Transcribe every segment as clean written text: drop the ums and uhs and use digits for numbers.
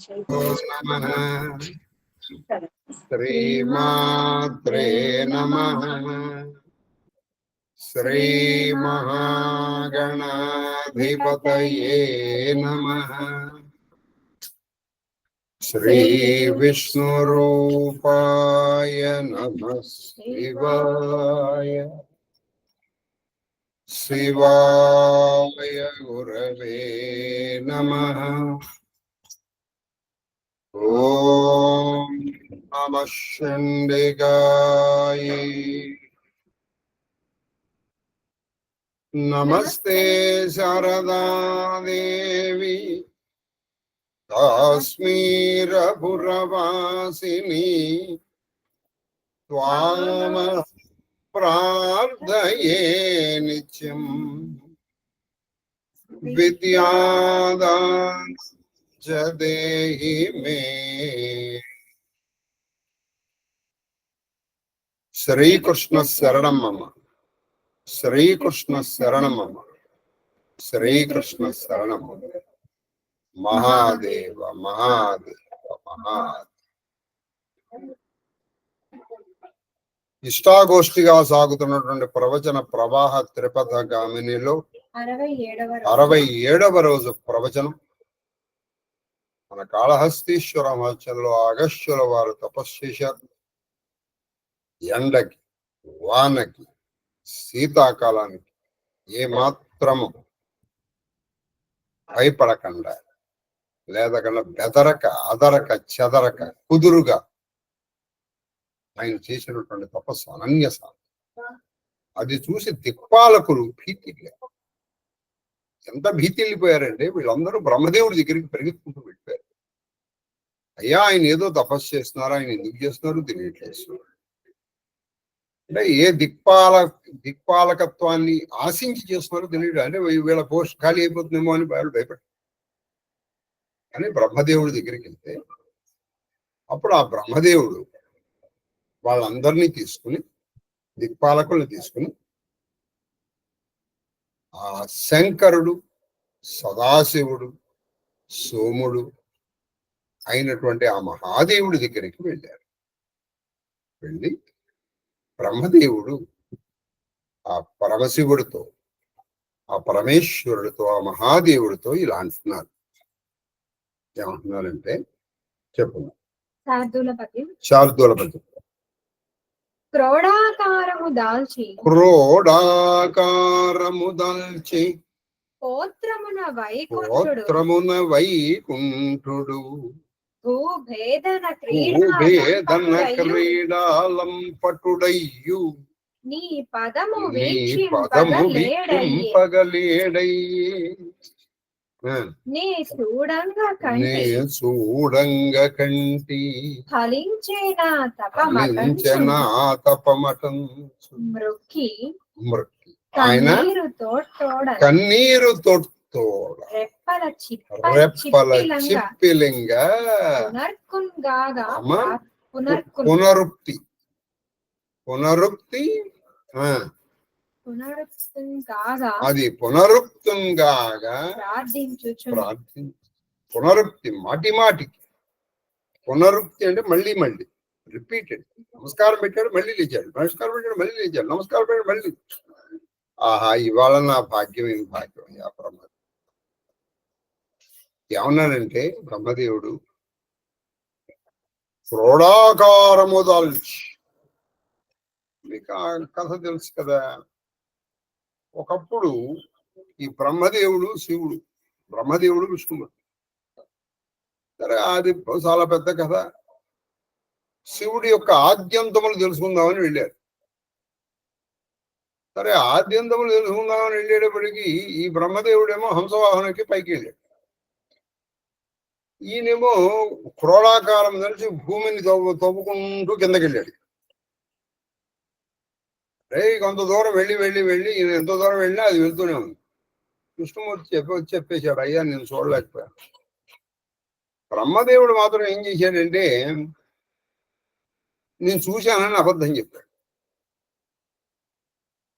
నమః. శ్రీమాత్రే నమః. శ్రీ మహాగణాధిపతయే నమః. శ్రీ విష్ణురూపాయ నమః శివాయ. శివాయ గురవే నమః. ఓం నమః చండికాయ. నమస్తే శారదాదేవి కాశ్మీరపురవాసిని. త్వామ ప్రార్థయే నిత్యం. విద్యాదాన్ చ దేహి మే. శ్రీకృష్ణ శరణం మమ. శ్రీకృష్ణ శరణం మమ. శ్రీకృష్ణ శరణం మమ. మహాదేవ మహాదేవ మహాదేవ. ఇష్టాగోష్ఠిగా సాగుతున్నటువంటి ప్రవచన ప్రవాహ త్రిపథ గామినిలో 67వ రోజు ప్రవచనం. మన కాళహస్తీశ్వర మహోత్సవంలో అగస్త్యుల వారు తపస్సు చేశారు. ఎండకి, వానకి, శీతాకాలానికి ఏ మాత్రము భయపడకుండా, లేదకుండా బెదరక, అదరక, చెదరక, కుదురుగా ఆయన చేసినటువంటి తపస్సు అనన్య సాధన. అది చూసి దిక్పాలకులు భీతి, ఎంత భీతి వెళ్ళిపోయారంటే వీళ్ళందరూ బ్రహ్మదేవుడి దగ్గరికి పరిగెత్తుకుంటూ వెళ్ళిపోయారు. అయ్యా, ఆయన ఏదో తపస్సు చేస్తున్నారు, ఆయన ఎందుకు చేస్తున్నారు తెలియట్లేదు. అంటే ఏ దిక్పాలకత్వాన్ని ఆశించి చేస్తున్నారో తెలియదు. అంటే వీళ్ళ పోస్ట్ ఖాళీ అయిపోతుందేమో అని భయపడి. కానీ బ్రహ్మదేవుడి దగ్గరికి వెళ్తే అప్పుడు ఆ బ్రహ్మదేవుడు వాళ్ళందరినీ తీసుకుని, దిక్పాలకుల్ని తీసుకుని, ఆ శంకరుడు, సదాశివుడు, సోముడు అయినటువంటి ఆ మహాదేవుడి దగ్గరికి వెళ్ళారు. వెళ్ళి బ్రహ్మదేవుడు ఆ పరమశివుడితో, ఆ పరమేశ్వరుడితో, ఆ మహాదేవుడితో ఇలా అంటున్నారు. ఏమంటున్నారంటే చెప్పు. శార్దూల పద్యం. క్రోడాకారము దాల్చి పోత్రమున వైకుంఠుడు భూభేదన క్రీడాలంపటుడయ్యు నీ పదము వీక్షింపగలేడయ్యి. నే చూడంగా కంటి ఫలించే నా తపమటం మృక్కి ఆయన కన్నీరు తొట్టోడ రెప్పల చిప్పిలింగ పునరుక్తి అది పునరుక్తంగాగా పునరుక్తి మాటికి. పునరుక్తి అంటే మళ్ళీ రిపీటెడ్. నమస్కారం పెట్టాడు, మళ్ళీ లేచాడు. నమస్కారం పెట్టాడు, మళ్ళీ లేచాడు. నమస్కారం పెట్టాడు, మళ్ళీ. ఆహా, ఇవాళ నా భాగ్యమైన భాగ్యం. ఆ బ్రహ్మ ఏమన్నాడంటే బ్రహ్మదేవుడు క్రోడాకారము దాల్చి. మీకు ఆ కథ తెలుసు కదా. ఒకప్పుడు ఈ బ్రహ్మదేవుడు శివుడు, బ్రహ్మదేవుడు విష్ణుమూర్తి. సరే, అది చాలా పెద్ద కథ. శివుడి యొక్క ఆద్యంతములు తెలుసుకుందామని వెళ్ళారు. సరే, ఆద్యంతములు తెలుసుకుందామని వెళ్ళేటప్పటికీ ఈ బ్రహ్మదేవుడేమో హంసవాహనకి పైకి వెళ్ళాడు. ఈయనేమో క్రోడాకారం తెలిసి భూమిని తవ్వుకుంటూ కిందకి వెళ్ళాడు. కొంత దూరం వెళ్ళి ఈయన ఎంత దూరం వెళ్ళినా అది వెళ్తూనే ఉంది. విష్ణుమూర్తి చెప్పేశాడు, అయ్యా నేను చూడలేకపోయాను. బ్రహ్మదేవుడు మాత్రం ఏం చేశాడంటే నేను చూశానని అబద్ధం చెప్పాడు.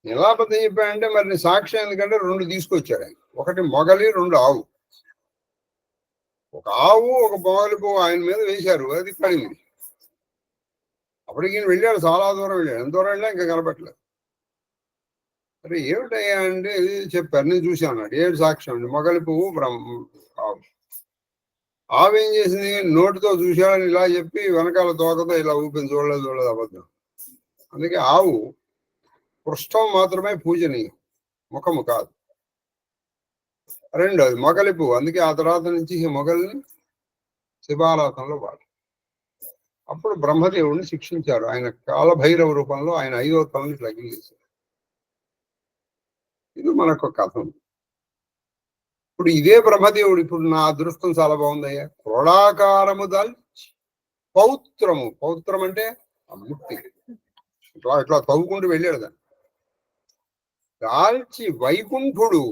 ఎలా అబద్ధం చెప్పాడంటే మరి సాక్ష్యం ఎందుకంటే 2 తీసుకొచ్చాడు ఆయన. ఒకటి మొగలి, 2 ఆవు. ఒక ఆవు ఒక బొగలిపు ఆయన మీద వేశారు, అది పడింది. అప్పటికి ఈయన వెళ్ళాడు, చాలా దూరం వెళ్ళాడు. ఎంత దూరం వెళ్ళా ఇంకా కనపట్లేదు. అరే ఏమిటయ్యా అంటే చెప్పారు, నేను చూశాను అన్నాడు. ఏడు సాక్ష్యం అండి, మొగలి పువ్వు ఆవు. ఆవు ఏం చేసింది, నోటితో చూశాడని ఇలా చెప్పి వెనకాల తోకతో ఇలా ఊపిని చూడలేదు అబద్ధం. అందుకే ఆవు పృష్ఠం మాత్రమే పూజనీయం, ముఖము కాదు. రెండోది మొగలి పువ్వు, అందుకే ఆ తర్వాత నుంచి మొగల్ని శివారాధనలో వాడు. అప్పుడు బ్రహ్మదేవుడిని శిక్షించారు. ఆయన కాలభైరవ రూపంలో ఆయన 5వ తలని ఇట్లా గిల్లేశారు. ఇది మనకు కథ. ఇప్పుడు ఇదే బ్రహ్మదేవుడు, ఇప్పుడు నా అదృష్టం చాలా బాగుందయ్యా, క్రోడాకారము దాల్చి పౌత్రము, పౌత్రం అంటే ముక్తి, ఇట్లా తవ్వుకుంటూ వెళ్ళాడు దాన్ని దాల్చి వైకుంఠుడు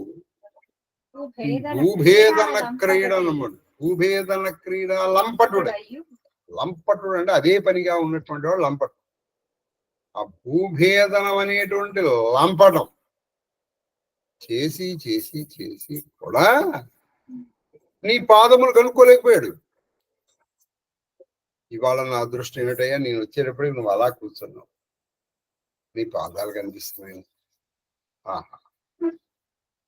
భూభేదన క్రీడనమ్మడు. భూభేదన క్రీడ లంపటుడు. లంపటుడు అంటే అదే పనిగా ఉన్నటువంటి వాడు లంపటు. ఆ భూభేదనం అనేటువంటి లంపటం చేసి చేసి చేసి కూడా నీ పాదములు కనుక్కోలేకపోయాడు. ఇవాళ నా అదృష్టం ఏమిటయ్యా, నేను వచ్చేటప్పటికి నువ్వు అలా కూర్చున్నావు, నీ పాదాలు కనిపిస్తున్నాయి. ఆహా,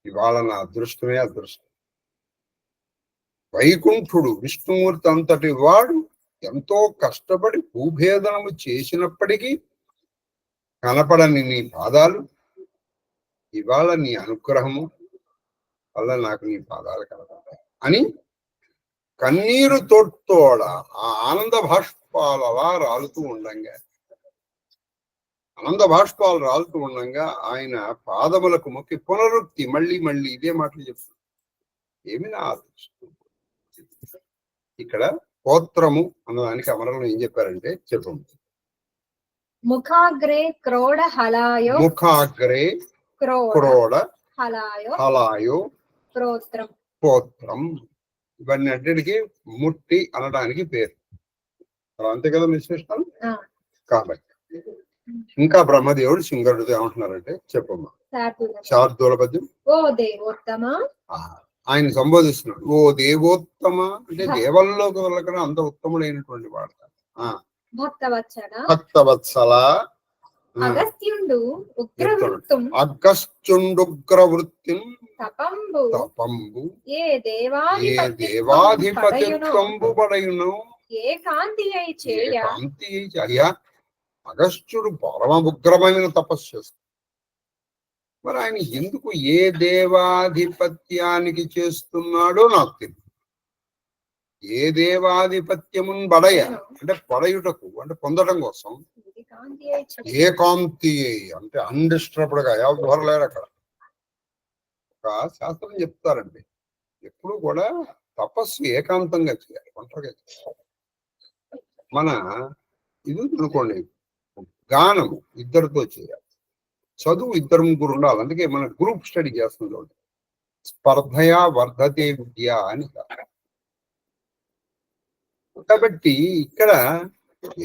ఇవాళ నా అదృష్టమే అదృష్టం. వైకుంఠుడు విష్ణుమూర్తి అంతటి వాడు ఎంతో కష్టపడి భూభేదనము చేసినప్పటికీ కనపడని నీ పాదాలు ఇవాళ నీ అనుగ్రహము వల్ల నాకు నీ పాదాలు కనపడ్డాయి అని కన్నీరు తోడ ఆ ఆనంద భాష్పాలు అలా రాలుతూ ఉండంగా, ఆనంద భాష్పాలు రాలుతూ ఉండంగా ఆయన పాదములకు మొక్కి పునరుక్తి మళ్ళీ మళ్ళీ ఇదే మాటలు చెప్తారు. ఏమి నా అదృష్టం. ఇక్కడ స్తోత్రము అన్నదానికి అమరంలో ఏం చెప్పారంటే చెప్పండి. ముఖాగ్రే క్రోడ హలాయో, ముఖాగ్రే క్రోడ హలాయో స్తోత్రం. స్తోత్రం ఇవన్నీ అన్నిటికీ ముట్టి అనడానికి పేరు. అంతే కదా విశ్లేషణ. కాబట్టి ఇంకా బ్రహ్మదేవుడు శృంగరుడు ఏమంటున్నారంటే చెప్పమ్మా. శార్దూల పద్యం. ఓ దేవోత్తమ, ఆయన సంబోధిస్తున్నాడు. ఓ దేవోత్తమ అంటే దేవల్లోకి వెళ్ళకనే అంత ఉత్తముడైనటువంటి వాడు. భక్తవత్సల అగస్త్యుండు అగస్త్యుండుగ్రవృత్తిం తపంబు ఏ దేవాధిపతిత్వంబు పడయును ఏకాంతి అయ్యా. అగస్త్యుడు పరమ ఉగ్రమైన తపస్సు చేస్తాడు. మరి ఆయన ఎందుకు ఏ దేవాధిపత్యానికి చేస్తున్నాడో నాకు తెలియదు. ఏ దేవాధిపత్యమున్ బడయ అంటే పడయుటకు అంటే పొందడం కోసం, ఏకాంతి అంటే అన్డిస్టర్బ్డ్ గా ఎవరు లేరు అక్కడ. ఒక శాస్త్రం చెప్తారండి, ఎప్పుడు కూడా తపస్సు ఏకాంతంగా చేయాలి, ఒంటరిగా చేయాలి. మన ఇది అనుకోండి, గానము ఇద్దరితో చేయాలి, చదువు ఇద్దరు ముగ్గురు ఉండాలి. అందుకే మన గ్రూప్ స్టడీ చేస్తుంది చూడండి, స్పర్ధయా వర్ధతే విద్య అని. కాబట్టి ఇక్కడ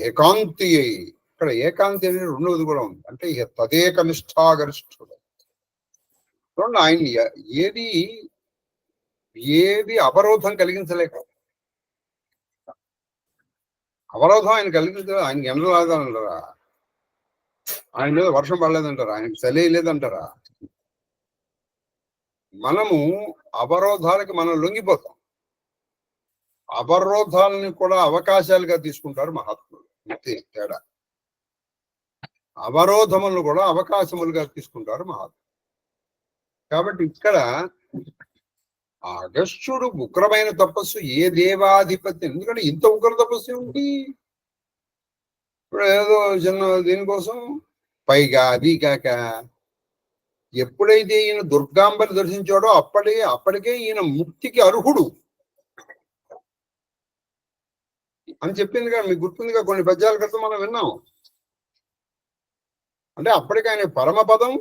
ఏకాంతి, ఇక్కడ ఏకాంతి అనేది రెండవది కూడా ఉంది. అంటే ఇక తదేక నిష్ఠాగరిష్ఠుడు. చూడండి, ఆయన ఏది అవరోధం కలిగించలేక, అవరోధం ఆయన కలిగించలేదు. ఆయనకి ఎండ రాదంటారా, ఆయన మీద వర్షం పడలేదంటారా, ఆయనకి చలి లేదంటారా. మనము అవరోధాలకి మనం లొంగిపోతాం. అవరోధాలని కూడా అవకాశాలుగా తీసుకుంటారు మహాత్ములు. అంతే తేడా. అవరోధములను కూడా అవకాశములుగా తీసుకుంటారు మహాత్ములు. కాబట్టి ఇక్కడ అగస్త్యుడు ఉగ్రమైన తపస్సు ఏ దేవాధిపతి, ఎందుకంటే ఇంత ఉగ్ర తపస్సు ఏమిటి, ఇప్పుడు ఏదో చిన్న దీనికోసం. పైగా అది కాక ఎప్పుడైతే ఈయన దుర్గాంబని దర్శించాడో అప్పటికే ఈయన ముక్తికి అర్హుడు అని చెప్పిందిగా, మీకు గుర్తుందిగా, కొన్ని పద్యాల క్రితం మనం విన్నాం. అంటే అప్పటికి ఆయన పరమపదం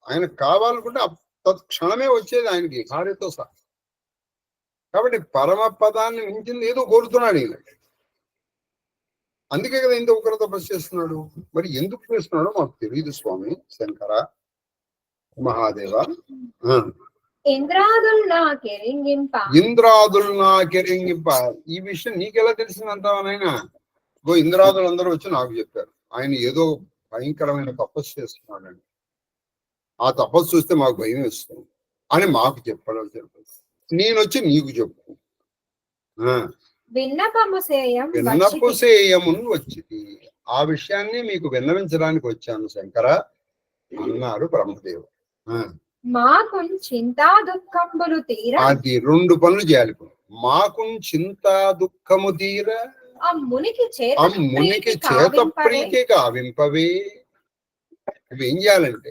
ఆయనకు కావాలనుకుంటే తత్క్షణమే వచ్చేది ఆయనకి భార్యతో సహా. కాబట్టి పరమపదాన్ని మించింది ఏదో కోరుతున్నాడు ఈయన. అందుకే కదా ఇంత ఉగ్ర తపస్సు చేస్తున్నాడు. మరి ఎందుకు చేస్తున్నాడో మాకు తెలియదు స్వామి, శంకర, మహాదేవ. ఇంద్రాదుల్ నాకెరింగింప ఇంద్రాదులు నాకెరింగింప. ఈ విషయం నీకెలా తెలిసిందంటావా నాయన? ఇంద్రాదులు అందరూ వచ్చి నాకు చెప్పారు ఆయన ఏదో భయంకరమైన తపస్సు చేస్తున్నాడండి, ఆ తపస్సు చూస్తే మాకు భయం వేస్తుంది అని మాకు చెప్పడం చెప్పారు. నేను వచ్చి నీకు చెప్పు. విన్నపము సేయమును వచ్చింది, ఆ విషయాన్ని మీకు విన్నవించడానికి వచ్చాను శంకర అన్నారు బ్రహ్మదేవుడు. మాకు చింతా దుఃఖములు తీరా, అది 2 పనులు చేయాలి. మాకు చింతా దుఃఖము తీర, అమ్మునికి చేత ప్రీతి కావింపవే. ఇవి ఏం చేయాలంటే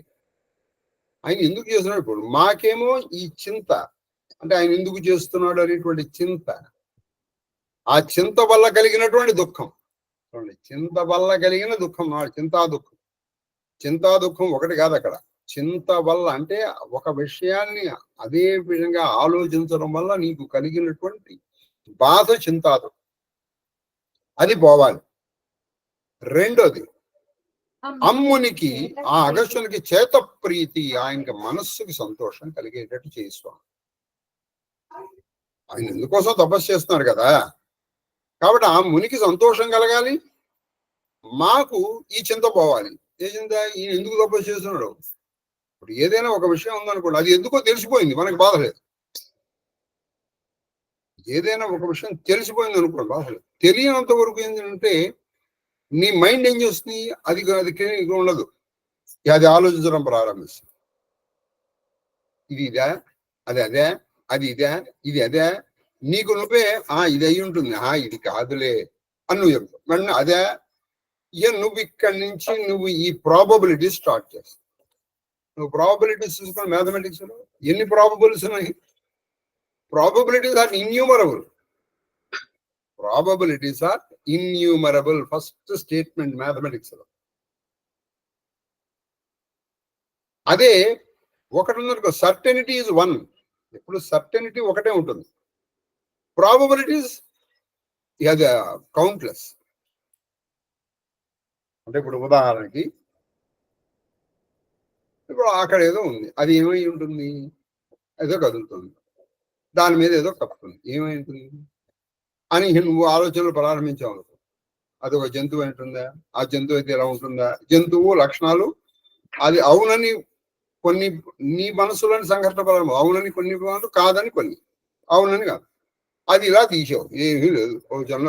ఆయన ఎందుకు చేస్తున్నాడు? ఇప్పుడు మాకేమో ఈ చింత అంటే ఆయన ఎందుకు చేస్తున్నాడు అనేటువంటి చింత, ఆ చింత వల్ల కలిగినటువంటి దుఃఖం. చింత వల్ల కలిగిన దుఃఖం చింతా దుఃఖం. చింతా దుఃఖం ఒకటి కాదు అక్కడ. చింత వల్ల అంటే ఒక విషయాన్ని అదే విధంగా ఆలోచించడం వల్ల నీకు కలిగినటువంటి బాధ చింతాదు, అది పోవాలి. రెండోది అమ్మునికి, ఆ అగస్త్యునికి చేత ప్రీతి, ఆయనకి మనస్సుకి సంతోషం కలిగేటట్టు చేస్తాం. ఆయన ఎందుకోసం తపస్సు చేస్తున్నారు కదా, కాబట్టి ఆ మునికి సంతోషం కలగాలి, మాకు ఈ చింత పోవాలి. ఏ చింత? ఈయన ఎందుకు తపస్సు చేస్తున్నాడు? ఇప్పుడు ఏదైనా ఒక విషయం ఉందనుకోండి, అది ఎందుకో తెలిసిపోయింది, మనకి బాధ లేదు. ఏదైనా ఒక విషయం తెలిసిపోయింది అనుకోండి, బాధ లేదు. తెలియనంత వరకు ఏంటంటే నీ మైండ్ ఏం చేస్తుంది, అది ఉండదు, అది ఆలోచించడం ప్రారంభిస్తుంది. ఇది ఇదే, అది అదే, అది ఇదే, ఇది అదే. నీకు నువ్వే ఇది అయి ఉంటుంది, ఇది కాదులే అని నువ్వు చెప్తావు. వెంటనే అదే నువ్వు ఇక్కడి నుంచి నువ్వు ఈ ప్రాబబిలిటీ స్టార్ట్ చేస్తావు. నువ్వు ప్రాబబిలిటీస్ చూసుకొని మ్యాథమెటిక్స్ లో ఎన్ని ప్రాబబుల్స్ ఉన్నాయి? Probabilities are innumerable. Probabilities are innumerable. First statement mathematics లో. అదే ఒకటి ఉందనుకో, సర్టెనిటీ ఈజ్ 1. ఎప్పుడు సర్టెనిటీ ఒకటే ఉంటుంది, ప్రాబబిలిటీస్ అది కౌంట్లెస్. అంటే ఇప్పుడు ఉదాహరణకి ఇప్పుడు అక్కడ ఏదో ఉంది, అది ఏమై ఉంటుంది? ఏదో కదులుతుంది, దాని మీద ఏదో కప్పుతుంది, ఏమై ఉంటుంది అని నువ్వు ఆలోచనలు ప్రారంభించావు అనుకో, అది ఒక జంతువు ఉంటుందా? ఆ జంతువు అయితే ఎలా ఉంటుందా? జంతువు లక్షణాలు అది అవునని కొన్ని నీ మనసులోని సంఘటన ప్రారంభం, అవునని కొన్ని, కాదని కొన్ని, అవునని కాదు. అది ఇలా తీసావు, ఏమీ లేదు, ఒక జన్మ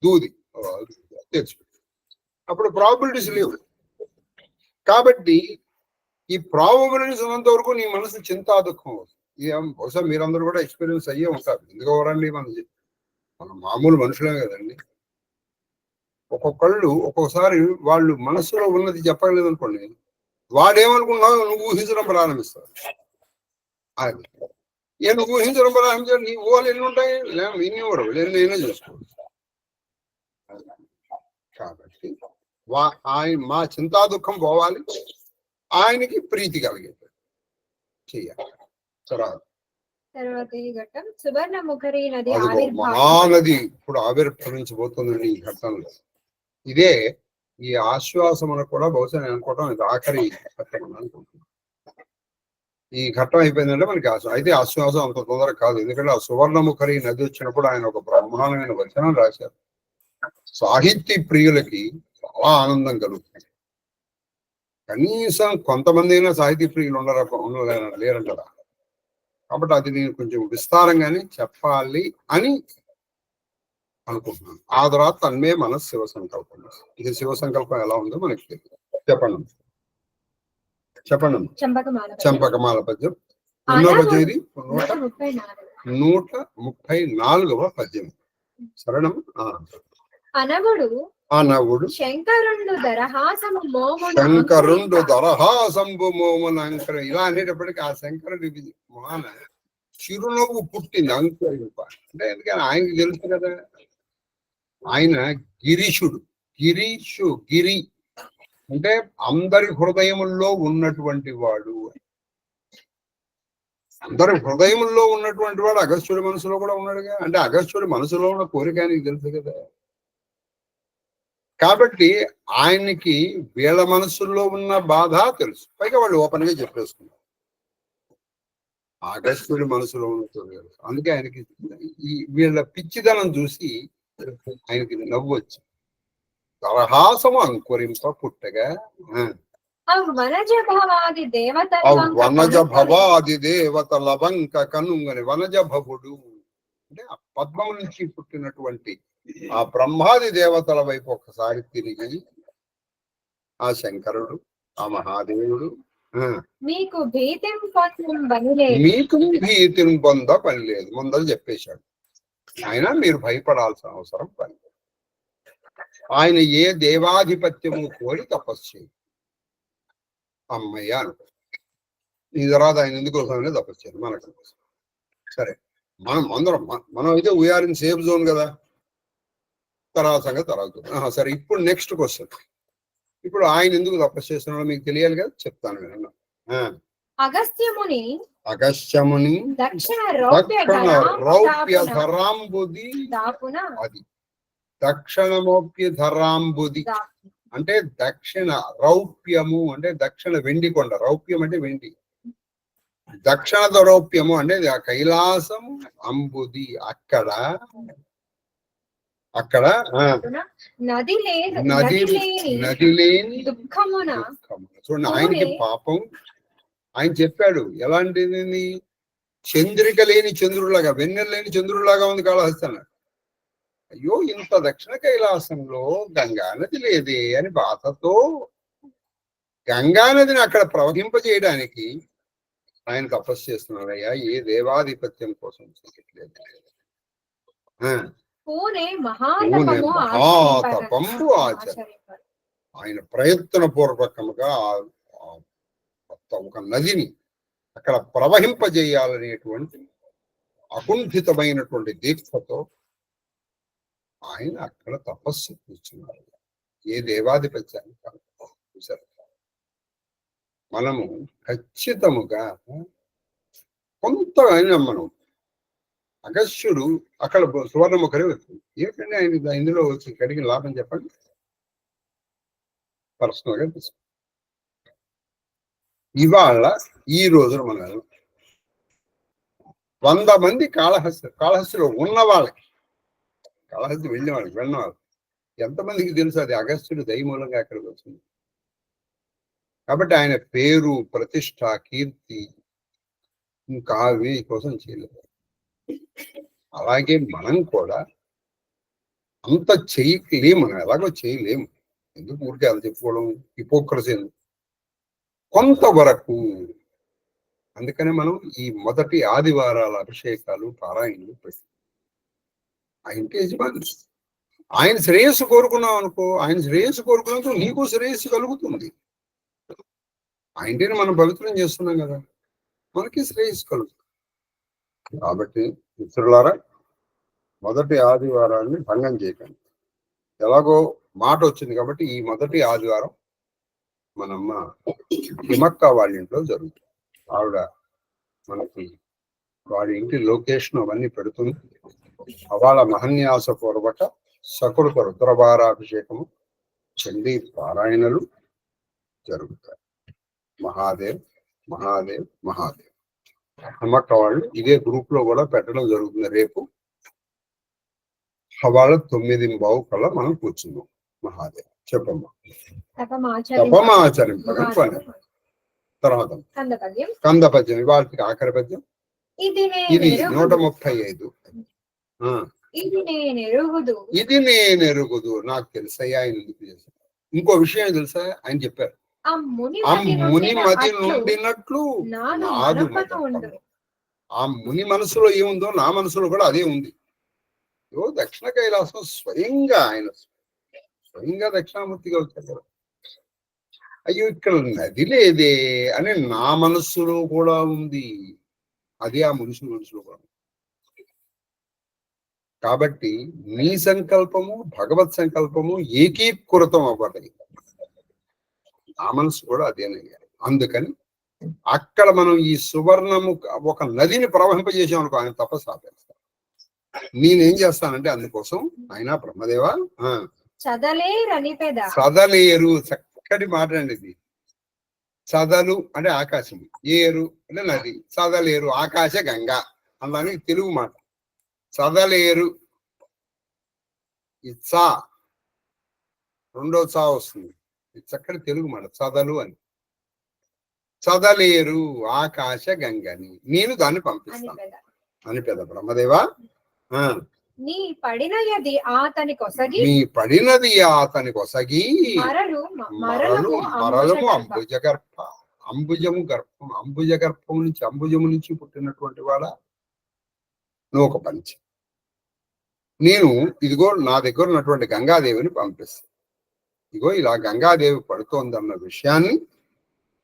దూది తెచ్చు, అప్పుడు ప్రాబిలిటీస్ లేవు. కాబట్టి ఈ ప్రాబబిలిటీస్ ఉన్నంత వరకు నీ మనసు చింతా దుఃఖం అవుతుంది. బహుశా మీరందరూ కూడా ఎక్స్పీరియన్స్ అయ్యే ఉంటారు. ఎందుకోరండి, మన మామూలు మనుషులే కదండి. ఒక్కొక్కసారి వాళ్ళు మనసులో ఉన్నది చెప్పలేదు అనుకోండి, వాడేమనుకున్నావు నువ్వు ఊహించడం ప్రారంభిస్తావు. అది నువ్వు ఊహించడం ప్రారంభించాడు, నీ ఊహలు ఎన్ని ఉంటాయి? ఇన్ని ఊరు ఎన్నైనా చేసుకోవచ్చు. కాబట్టి మా చింతా దుఃఖం పోవాలి, ఆయనకి ప్రీతి కలిగేది చెయ్యాలి. మహానది ఇప్పుడు ఆవిర్భవించబోతుందండి ఈ ఘట్టంలో. ఇదే ఈ ఆశ్వాసమును కూడా బహుశా నేను అనుకోవటం ఇది ఆఖరి ఘట్టం అనుకుంటున్నాను. ఈ ఘట్టం అయిపోయిందంటే మనకి అయితే ఆశ్వాసం అంత తొందర కాదు. ఎందుకంటే ఆ సువర్ణముఖరి నది వచ్చినప్పుడు ఆయన ఒక బ్రహ్మాండమైన వచనం రాశారు. సాహిత్య ప్రియులకి చాలా ఆనందం కలుగుతుంది. కనీసం కొంతమంది అయినా సాహితీ ప్రియులు లేరంటారా? కాబట్టి అది నేను కొంచెం విస్తారంగానే చెప్పాలి అని అనుకుంటున్నాను. ఆ తర్వాత తన్మే మన శివ సంకల్పం. ఇది శివ సంకల్పం ఎలా ఉందో మనకి తెలియదు. చెప్పండి. చంపకమాల పద్యం. ఎన్నో పద్యం ఇది? 134వ పద్యం. శరణం. అనవుడు శంకరుండు దరహాసంబు మోమునంకర. ఇలా అనేటప్పటికీ ఆ శంకరుడి మాన చిరునవ్వు పుట్టింది, అంకురింప. అంటే ఎందుకని ఆయనకి తెలుసు కదా, ఆయన గిరీషుడు. గిరి అంటే అందరి హృదయముల్లో ఉన్నటువంటి వాడు. అందరి హృదయముల్లో ఉన్నటువంటి వాడు అగస్త్యుడి మనసులో కూడా ఉన్నాడుగా. అంటే అగస్త్యుడి మనసులో ఉన్న కోరిక ఆయనకి తెలుసు కదా. కాబట్టి ఆయనకి వీళ్ళ మనసుల్లో ఉన్న బాధ తెలుసు. పైగా వాళ్ళు ఓపెన్ గా చెప్పేసుకున్నారు. అగస్త్యుడి మనసులో ఉన్నది. అందుకే ఆయనకి ఈ వీళ్ళ పిచ్చిదనం చూసి ఆయనకి నవ్వు వచ్చి తరహాసము అంకురింప పుట్టగా వనజ భవాది దేవతల ఆ వంక వనజ కనుక్కొని భవాది దేవతల వంక కనుంగని వనజ భవుడు అంటే ఆ పద్మం నుంచి పుట్టినటువంటి ఆ బ్రహ్మాది దేవతల వైపు ఒకసారి తిరిగి ఆ శంకరుడు ఆ మహాదేవుడు మీకు భీతిం పొందం బనిలేదు మీకు భీతిని పొంద పని లేదు ముందర చెప్పేశాడు. ఆయన మీరు భయపడాల్సిన అవసరం పని లేదు. ఆయన ఏ దేవాధిపత్యము కోరి తపస్సు చేయి అమ్మయ్య అనుకో. ఈ తర్వాత ఆయన ఎందుకోసమైనా తపస్సు చేయాలి మనకు సరే. మనం అయితే వీఆర్ ఇన్ సేఫ్ జోన్ కదా. తర్వాత సంగతి తర్వాత. సరే, ఇప్పుడు నెక్స్ట్ క్వశ్చన్. ఇప్పుడు ఆయన ఎందుకు తపస్సు చేస్తున్నాడో మీకు తెలియాలి కదా, చెప్తాను వినండి. అగస్త్యముని దక్షిణ రౌప్య ధరాంబుది అది దక్షిణమోప్య ధరాంబుది అంటే దక్షిణ రౌప్యము అంటే దక్షిణ వెండి కొండ. రౌప్యం అంటే వెండి. దక్షిణ రౌప్యము అంటే ఆ కైలాసము అంబుది అక్కడ నది లేని దుఃఖమున. చూడండి, ఆయనకి పాపం ఆయన చెప్పాడు ఎలాంటిది. చంద్రిక లేని చంద్రులాగా, వెన్నెల లేని చంద్రులాగా ఉంది కాళహస్తి అన్నాడు. అయ్యో, ఇంత దక్షిణ కైలాసంలో గంగా నది లేదే అని బాధతో గంగా నదిని అక్కడ ప్రవహింపజేయడానికి ఆయన తపస్సు చేస్తున్నాడయ్యా. ఏ దేవాధిపత్యం కోసం చేయట్లేదు. మహాతపంబు ఆచరణ ఆయన ప్రయత్న పూర్వకముగా ఒక నదిని అక్కడ ప్రవహింపజేయాలనేటువంటి అకుంఠితమైనటువంటి దీక్షతో ఆయన అక్కడ తపస్సు కూర్చున్నారు. ఏ దేవాధిపత్యాన్ని కాదు. మనము ఖచ్చితముగా కొంత అయినా మనం అగస్త్యుడు అక్కడ సువర్ణముఖరే వచ్చింది. ఏంటంటే ఆయన ఇందులో వచ్చి కడిగిన లాభం చెప్పండి. పర్సనల్ గా తీసుకో. ఇవాళ ఈ రోజున మనం 100 మంది కాళహస్తిలో ఉన్న వాళ్ళకి, కాళహస్తి వెళ్ళిన వాళ్ళకి ఎంతమందికి తెలుసు అది అగస్త్యుడు దయమూలంగా అక్కడికి వచ్చింది. కాబట్టి ఆయన పేరు, ప్రతిష్ట, కీర్తి ఇంకా కోసం చేయలేదు. అలాగే మనం కూడా అంత చేయలేము. మనం ఎలాగో చేయలేము. ఎందుకు ఊరికే అది చెప్పుకోవడం, హిపోక్రసీ కొంతవరకు. అందుకనే మనం ఈ మొదటి ఆదివారాల అభిషేకాలు, పారాయణలు పెట్టి ఆయనకి యజమాని. ఆయన శ్రేయస్సు కోరుకున్నాం అనుకో, ఆయన శ్రేయస్సు కోరుకున్నప్పుడు నీకు శ్రేయస్సు కలుగుతుంది. ఆయనని మనం పవిత్రం చేస్తున్నాం కదా, మనకి శ్రేయస్సు కలుగుతుంది. కాబట్టి మిత్రులారా, మొదటి ఆదివారాన్ని భంగం చేయకండి. ఎలాగో మాట వచ్చింది కాబట్టి ఈ మొదటి ఆదివారం మనమ్మ హిమక్క వాళ్ళ ఇంట్లో జరుగుతుంది. ఆవిడ మనకి వాడి ఇంటి లొకేషన్ అవన్నీ పెడుతుంది. అవాళ మహన్యాస పూర్వక సకృత రుద్రభారాభిషేకము, చండీ పారాయణలు జరుగుతాయి. మహాదేవ్ మహాదేవ్ మహాదేవ్. హిమక్క వాళ్ళు ఇదే గ్రూప్ లో కూడా పెట్టడం జరుగుతుంది. రేపు వాళ్ళ 9:15 కల్లా మనం కూర్చున్నాం. మహాదేవ్ చెప్పమ్మా. తపమాచరింపగా పని. తర్వాత కందపద్యం, ఇవాళకి ఆఖరి పద్యం. ఇది 135. ఇది నేనెరుగుదు, నాకు తెలుసయ్యా ఆయన ఎందుకు చేశాను. ఇంకో విషయం తెలుసా, ఆయన చెప్పారు, ఆ ముని మది నుండినట్లు నాదు. ఆ ముని మనసులో ఏముందో నా మనసులో కూడా అదే ఉంది. దక్షిణ కైలాసం స్వయంగా ఆయన స్వయంగా దక్షిణామూర్తిగా వచ్చారు. అయ్యో, ఇక్కడ నది లేదే అని నా మనస్సులో కూడా ఉంది. అది ఆ మనుషుల మనసులో కూడా. కాబట్టి నీ సంకల్పము, భగవత్ సంకల్పము ఏకీకృతం అవ్వాలి. నా మనసు కూడా అదేనయ్యా. అందుకని అక్కడ మనం ఈ సువర్ణము ఒక నదిని ప్రవహింపజేసాం అనుకో, ఆయన తపస్సు ఆపేస్తాను. నేనేం చేస్తానంటే అందుకోసం ఆయన బ్రహ్మదేవ చదలేరు, చక్కటి మాట అండి ఇది. సదలు అంటే ఆకాశం, ఏరు అంటే నది, సదలేరు ఆకాశ గంగా అన్నానికి తెలుగు మాట. సదలేరు ఇచ్చా రెండో చా వస్తుంది. ఇది చక్కటి తెలుగు మాట సదలు అని. సదలేరు ఆకాశ గంగని నేను దాన్ని పంపిస్తాను అని పెద్ద బ్రహ్మదేవా నీ పడినది అతని కొసగి మీ పడినది అతని కొసగి మరలము మరలము అంబుజము గర్భం అంబుజము నుంచి పుట్టినటువంటి వాడ నువ్వు ఒక పంచి. నేను ఇదిగో నా దగ్గర ఉన్నటువంటి గంగాదేవిని పంపిస్తాను. ఇదిగో ఇలా గంగాదేవి పడుతోందన్న విషయాన్ని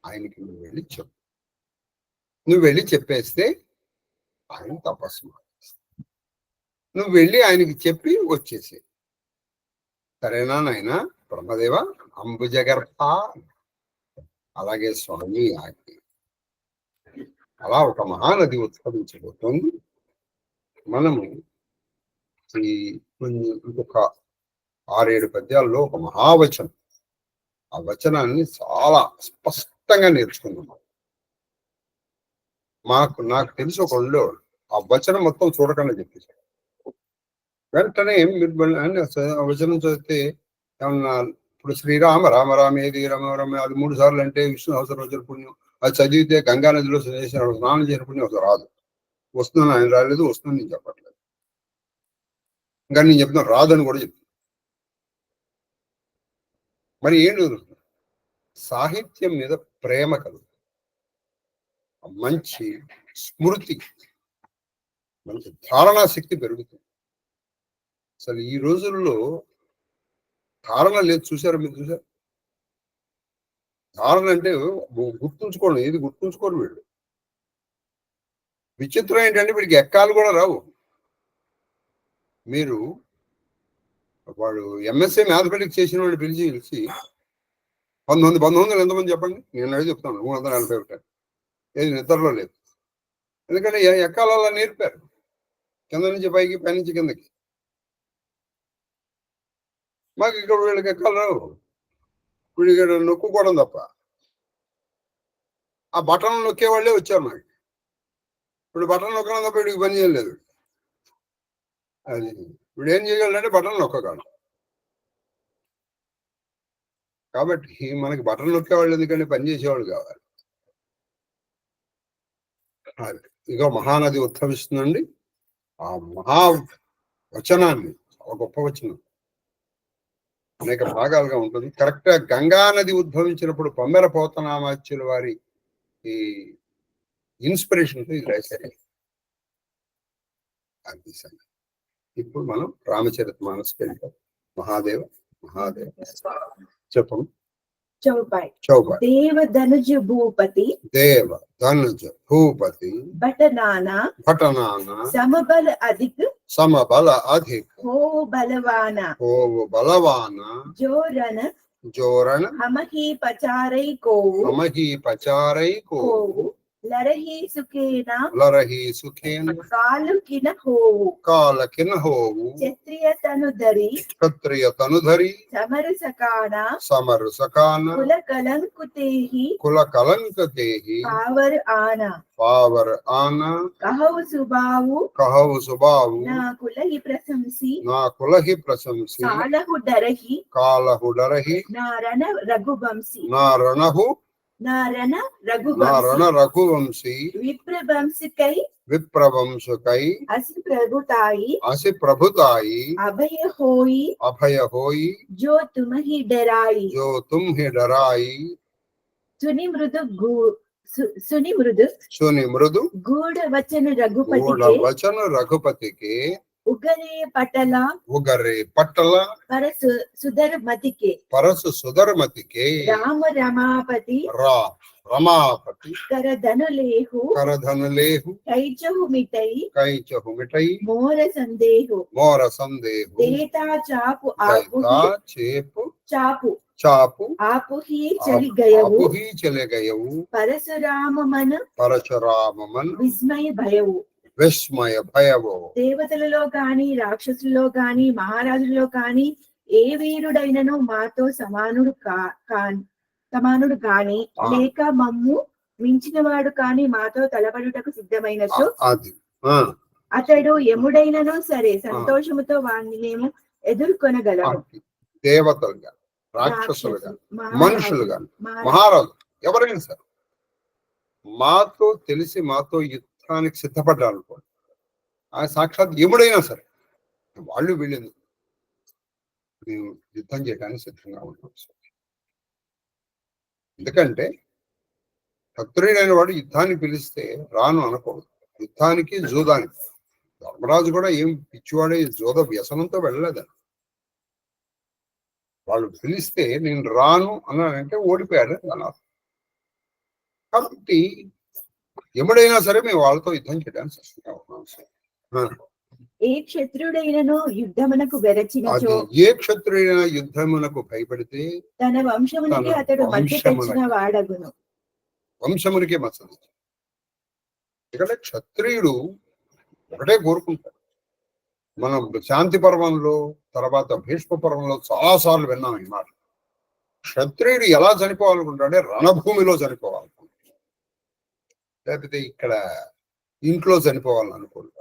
ఆయనకి నువ్వు వెళ్ళి చెప్పేస్తే ఆయన తపస్సు మానేస్తాడు. నువ్వు వెళ్ళి ఆయనకి చెప్పి వచ్చేసే. సరేనా నాయన బ్రహ్మదేవ? అంబుజగర్భ. అలాగే స్వామి ఆజ్ఞ. అలా ఒక మహానది ఉద్భవించబోతోంది. మనము ఈ ఇంకొక 6-7 పద్యాల్లో ఒక మహావచనం, ఆ వచనాన్ని చాలా స్పష్టంగా నేర్చుకుందాం. నాకు తెలిసి ఒక ఆ వచనం మొత్తం చూడకుండా చెప్పేశాడు. వెంటనే మీరు వచనం చదివితే ఏమన్నా ఇప్పుడు శ్రీరామ రామ రామేది రమ రమ అది 3 సార్లు అంటే విష్ణు అవసరం వచ్చిన పుణ్యం, అది చదివితే గంగా నదిలో స్నానం చేసిన పుణ్యం అసలు రాదు. వస్తుందని ఆయన రాలేదు, వస్తుందని నేను చెప్పట్లేదు. ఇంకా నేను చెప్తున్నాను రాదని కూడా చెప్తున్నాను. మరి ఏంటి సాహిత్యం మీద ప్రేమ కలుగు, మంచి స్మృతి, మంచి ధారణా శక్తి పెరుగుతుంది. అసలు ఈ రోజుల్లో ధారణ లేదు. చూసారా మీరు? చూసారు ధారణ అంటే గుర్తుంచుకోండి, ఏది గుర్తుంచుకోరు వీళ్ళు. విచిత్రం ఏంటంటే వీడికి ఎక్కాలు కూడా రావు. మీరు వాడు ఎంఎస్ఏ మ్యాథమెటిక్స్ చేసిన వాడిని పిలిచి 1900 ఎంతమంది చెప్పండి? నేను అడిగి చెప్తాను 341. ఏది నిద్రలో లేదు. ఎందుకంటే ఎక్కాలు అలా నేర్పారు, కింద నుంచి పైకి, పై నుంచి కిందకి. మాకు ఇక్కడ వీళ్ళకి ఎక్కాలు రావు. వీడికి నొక్కుకోవడం తప్ప. ఆ బటన్ నొక్కే వాళ్ళే వచ్చారు మాకు. ఇప్పుడు బటన్ నొక్కడం తప్ప వీడికి పని చేయలేదు. అది వీడు ఏం చేయగలంటే బటన్ నొక్కగలడు. కాబట్టి మనకి బటన్ నొక్కేవాళ్ళు ఎందుకంటే పని చేసేవాళ్ళు కావాలి. ఇక మహానది ఉద్భవిస్తుందండి. ఆ మహా వచనాన్ని, ఒక గొప్ప వచనం, అనేక భాగాలుగా ఉంటుంది. కరెక్ట్ గా గంగా నది ఉద్భవించినప్పుడు పొందర పోతనామాచ్యుల వారి ఈ ఇన్స్పిరేషన్ తో ఇది రాశారు. ఇప్పుడు మనం రామచరితమానస్కి వెళ్తాం. మహాదేవ చెప్పము. చౌపాయి. దేవ ధనుజ భూపతి భటనానా సమబల అధిక్ హో బలవానా జోరణ హమహి పచారై కోవు లరహి సుఖేన కాలకిన హోవు క్షత్రియ తనుధరి సమరుసకాన కుల కలంకుతేహి పావర్ ఆనా కహవు సుబావు నా కులహి ప్రశంసి కాలహు డరహి నారణ రఘువంశీ విప్రవంశకై అసి ప్రభుతాయి అభయ హోయి జో తుమ్హి డరాయి సుని మృదు గూఢ వచన రఘుపతికి ఉగరే పట్టల పరసు సుధరమతికే రమాపతి కరధనులేహు కైచహు మిటై మోర సందేహు దేతా చాపు ఆపుహి చలిగయవు పరశురామమన్ విస్మయ భయవు దేవతలలో గాని రాక్షసులలో గాని మహారాజులలో గాని ఏ వీరుడైనను మాతో సమానుడు సమానుడు కాని లేక మమ్ము మించిన వాడు కాని మాతో తలపడుటకు సిద్ధమైనట్టు అది అతడు ఎముడైనను సరే సంతోషముతో వాణ్ణి మేము ఎదుర్కొనగలము. దేవతలుగా, రాక్షసులుగా, మనుషులుగా, మహారాజు ఎవరైనా సరే మాతో తెలిసి మాతో యుద్ధానికి సిద్ధపడ్డారనుకోండి, ఆ సాక్షాత్ ఎముడైనా సరే వాళ్ళు వీళ్ళేందుకు మేము యుద్ధం చేయడానికి సిద్ధంగా ఉంటాం. ఎందుకంటే క్షత్రియుడైన వాడు యుద్ధానికి పిలిస్తే రాను అనకూడదు. యుద్ధానికి జూదానికి ధర్మరాజు కూడా ఏం పిచ్చివాడే జోద వ్యసనంతో వెళ్ళలేదని. వాళ్ళు పిలిస్తే నేను రాను అన్నానంటే ఓడిపోయాడు అన్నారు. కాబట్టి ఎముడైనా సరే మేము వాళ్ళతో యుద్ధం చేయడానికి సిద్ధంగా ఉన్నాం. ఏ క్షత్రుడైనను యుద్ధమునకు వెరచినచో, ఏ క్షత్రుడైనా యుద్ధమునకు భయపడితే తన వంశమునికి అతడు మధ్య తెచ్చిన వాడగును. వంశమునికే మచ్చ. ఎందుకంటే క్షత్రియుడు ఒకటే కోరుకుంటాడు. మనం శాంతి పర్వంలో తర్వాత భీష్మ పర్వంలో చాలాసార్లు విన్నాం ఈ మాట. క్షత్రియుడు ఎలా చనిపోవాలనుకుంటాడే రణభూమిలో చనిపోవాలనుకుంటాడు, లేకపోతే ఇక్కడ ఇంట్లో చనిపోవాలని అనుకుంటాడు.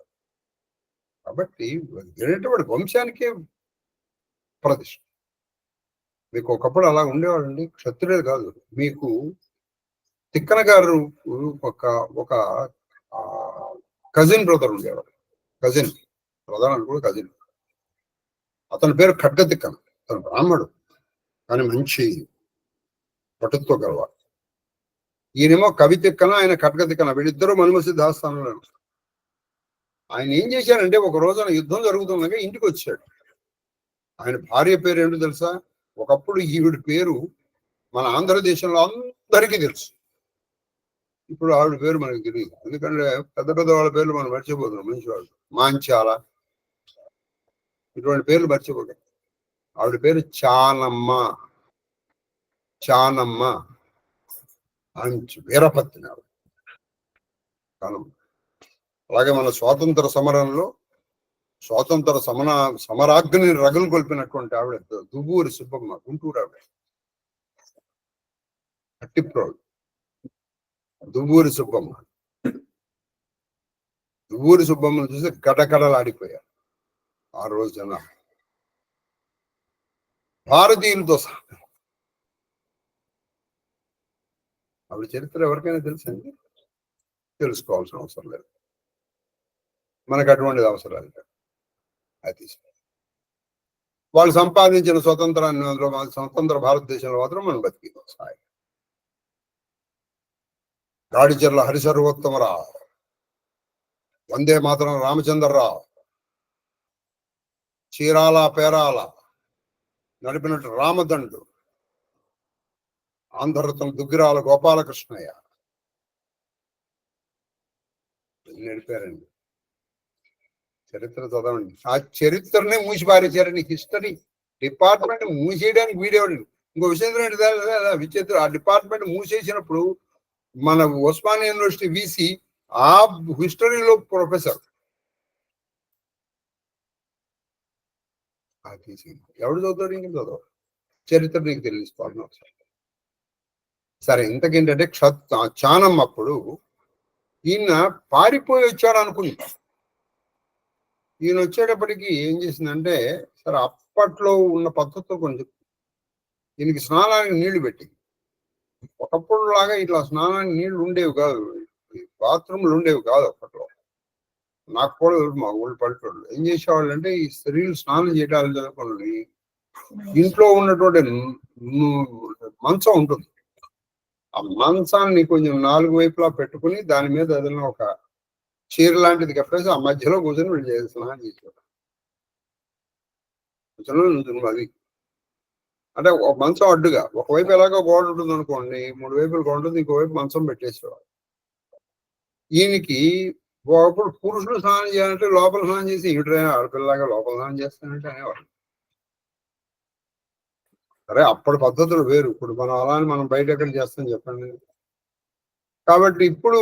కాబట్టి వాడి వంశానికే ప్రతిష్ట. మీకు ఒకప్పుడు అలా ఉండేవాడండి, క్షత్రియుడు కాదు. మీకు తిక్కన గారు ఒక కజిన్ బ్రదర్ ఉండేవాడు. కజిన్ బ్రదర్ అని కూడా కజిన్. అతని పేరు ఖడ్గ తిక్కన. అతను బ్రాహ్మడు కానీ మంచి పటుత్వ గలవాడు. ఈయనేమో కవి తిక్కన, ఆయన ఖడ్గ తిక్కన. వీళ్ళిద్దరూ మనుమ సిద్ధాస్థానంలో. ఆయన ఏం చేశారంటే ఒక రోజున యుద్ధం జరుగుతుండగా ఇంటికి వచ్చాడు. ఆయన భార్య పేరు ఏంటో తెలుసా? ఒకప్పుడు ఈవిడ పేరు మన ఆంధ్రదేశంలో అందరికీ తెలుసు. ఇప్పుడు ఆవిడ పేరు మనకు తెలియదు. ఎందుకంటే పెద్ద పెద్ద వాళ్ళ పేర్లు మనం మర్చిపోతున్నాం. మంచి వాళ్ళు మాంచాల ఇటువంటి పేర్లు మర్చిపోతాం. ఆవిడ పేరు చానమ్మ. చానమ్మ అంచు వీరపత్ని ఆవిడ. చానమ్మ. అలాగే మన స్వాతంత్ర సమరంలో స్వాతంత్ర సమరాగ్ని రగులు కొల్పినటువంటి ఆవిడ దువ్వూరి సుబ్బమ్మ, గుంటూరు ఆవిడ. అట్టిప్రోడు దువ్వూరి సుబ్బమ్మ. దువ్వూరి సుబ్బమ్మను చూసి గడగడలాడిపోయారు ఆ రోజు జనం, భారతీయులతో సహా. ఆవిడ చరిత్ర ఎవరికైనా తెలుసండి? తెలుసుకోవాల్సిన అవసరం లేదు. మనకు అటువంటిది అవసరాలు లేదు. అది వాళ్ళు సంపాదించిన స్వతంత్రాన్ని స్వతంత్ర భారతదేశంలో మాత్రం మనం బతికి సాయి. గాడిచెర్ల హరిసర్వోత్తమరావు, వందే మాతరం రామచంద్రరావు, చీరాల పేరాల నడిపినట్టు రామదండు, ఆంధ్రరత్న దుగ్గిరాల గోపాలకృష్ణయ్య నడిపారండి. చరిత్ర చదవండి. ఆ చరిత్రనే మూసిపారేశారండి. History department మూసేయడానికి వీడేవాడు. ఇంకో విషయం ఏంటి విచిత్ర, ఆ డిపార్ట్మెంట్ మూసేసినప్పుడు మన ఉస్మానియా యూనివర్సిటీ వీసీ ఆ హిస్టరీలో ప్రొఫెసర్. ఎవడు చదువుతాడు? ఇంకేం చదవడు. చరిత్ర నీకు తెలుసుకోవాలని అవసరం. సరే, ఇంతకేంటంటే చానం అప్పుడు ఈయన పారిపోయి వచ్చాడు అనుకుంది. ఈయన వచ్చేటప్పటికి ఏం చేసిందంటే, సరే అప్పట్లో ఉన్న పద్ధతితో కొంచెం ఈయనకి స్నానానికి నీళ్లు పెట్టి, ఒకప్పుడు లాగా ఇట్లా స్నానానికి నీళ్లు ఉండేవి కాదు, బాత్రూమ్లు ఉండేవి కాదు అప్పట్లో. నాకు కూడా మా ఊళ్ళో పల్లెటూళ్ళు ఏం చేసేవాళ్ళు అంటే, ఈ స్త్రీలు స్నానం చేయడానికి చదువుకోండి, ఇంట్లో ఉన్నటువంటి మంచం ఉంటుంది, ఆ మంచాన్ని కొంచెం 4 వైపులా పెట్టుకుని దాని మీద ఏదైనా ఒక చీర లాంటిది కప్పేసి ఆ మధ్యలో కూర్చొని వీళ్ళు చేసి స్నానం చేసేవాడు. అది అంటే ఒక మంచం అడ్డుగా, ఒకవైపు ఎలాగో గోడ ఉంటుంది అనుకోండి, 3 వైపులు గోడ ఉంటుంది, ఇంకోవైపు మంచం పెట్టేసేవాడు. ఈయనకి ఒకప్పుడు పురుషులు స్నానం చేయాలంటే లోపల స్నానం చేసి, ఇటునే ఆడపిల్లలాగా లోపల స్నానం చేస్తానంటే అనేవాడు. సరే, అప్పటి పద్ధతులు వేరు, ఇప్పుడు మనం అలానే మనం బయట ఎక్కడ చేస్తాం చెప్పండి. కాబట్టి ఇప్పుడు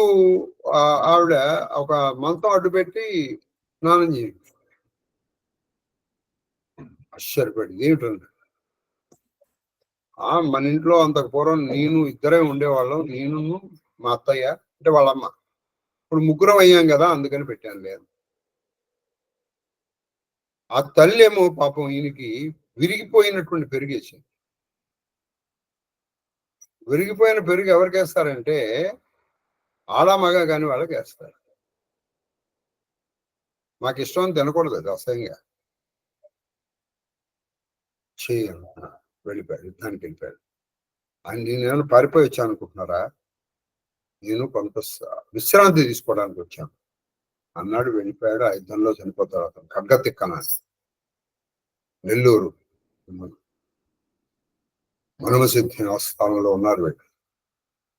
ఆవిడ ఒక మంచం అడ్డు పెట్టి స్నానం చేయండి. ఆశ్చర్యపడి ఏమిటండి మన ఇంట్లో అంతకు పూర్వం నేను ఇద్దరే ఉండేవాళ్ళం, నేను మా అత్తయ్య అంటే వాళ్ళమ్మ. ఇప్పుడు ముగ్గురం అయ్యాం కదా, అందుకని పెట్టాను. లేదు, ఆ తల్లి ఏమో పాపం ఈయనకి విరిగిపోయినటువంటి పెరిగేసింది. విరిగిపోయిన పెరుగు ఎవరికి వేస్తారంటే ఆడామగా కాని వాళ్ళకి వేస్తారు. మాకు ఇష్టం తినకూడదు, అది అసహ్యంగా చేయాలి. వెళ్ళిపోయాడు, యుద్ధానికి వెళ్ళిపోయాడు. నేను పారిపోయి వచ్చాను అనుకుంటున్నారా? నేను కొంత విశ్రాంతి తీసుకోవడానికి వచ్చాను అన్నాడు. వెళ్ళిపోయాడు. ఆ యుద్ధంలో చనిపోతాడు అతను. ఖడ్గతిక్కన, నెల్లూరు మనుమసిద్ధి స్థానంలో ఉన్నారు వీళ్ళు.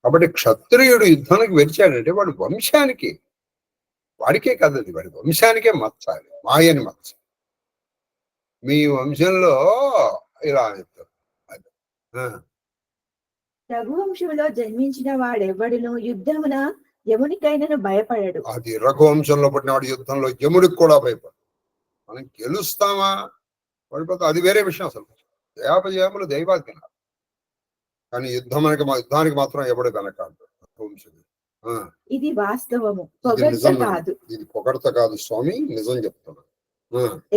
కాబట్టి క్షత్రియుడు యుద్ధానికి వెలిచాడంటే వాడు వంశానికి, వాడికే కదది, వాడి వంశానికే మచ్చాలి, మాయని మచ్చ. మీ వంశంలో ఇలా చెప్తారు. రఘువంశంలో జన్మించిన వాడెవ్వడును యుద్ధమున యమునికైనను భయపడడు. అది రఘువంశంలో పుట్టినవాడు యుద్ధంలో యముడికి కూడా భయపడు. మనం గెలుస్తామా పడిపోతా అది వేరే విషయం. అసలు జయాపజయములు దైవాధీన, కానీ యుద్ధానికి మాత్రం ఎవడు వెనకాడు. ఇది వాస్తవము, పొగడ్త కాదు. ఇది పొగడ్త కాదు స్వామి, నిజం చెప్తున్నాను.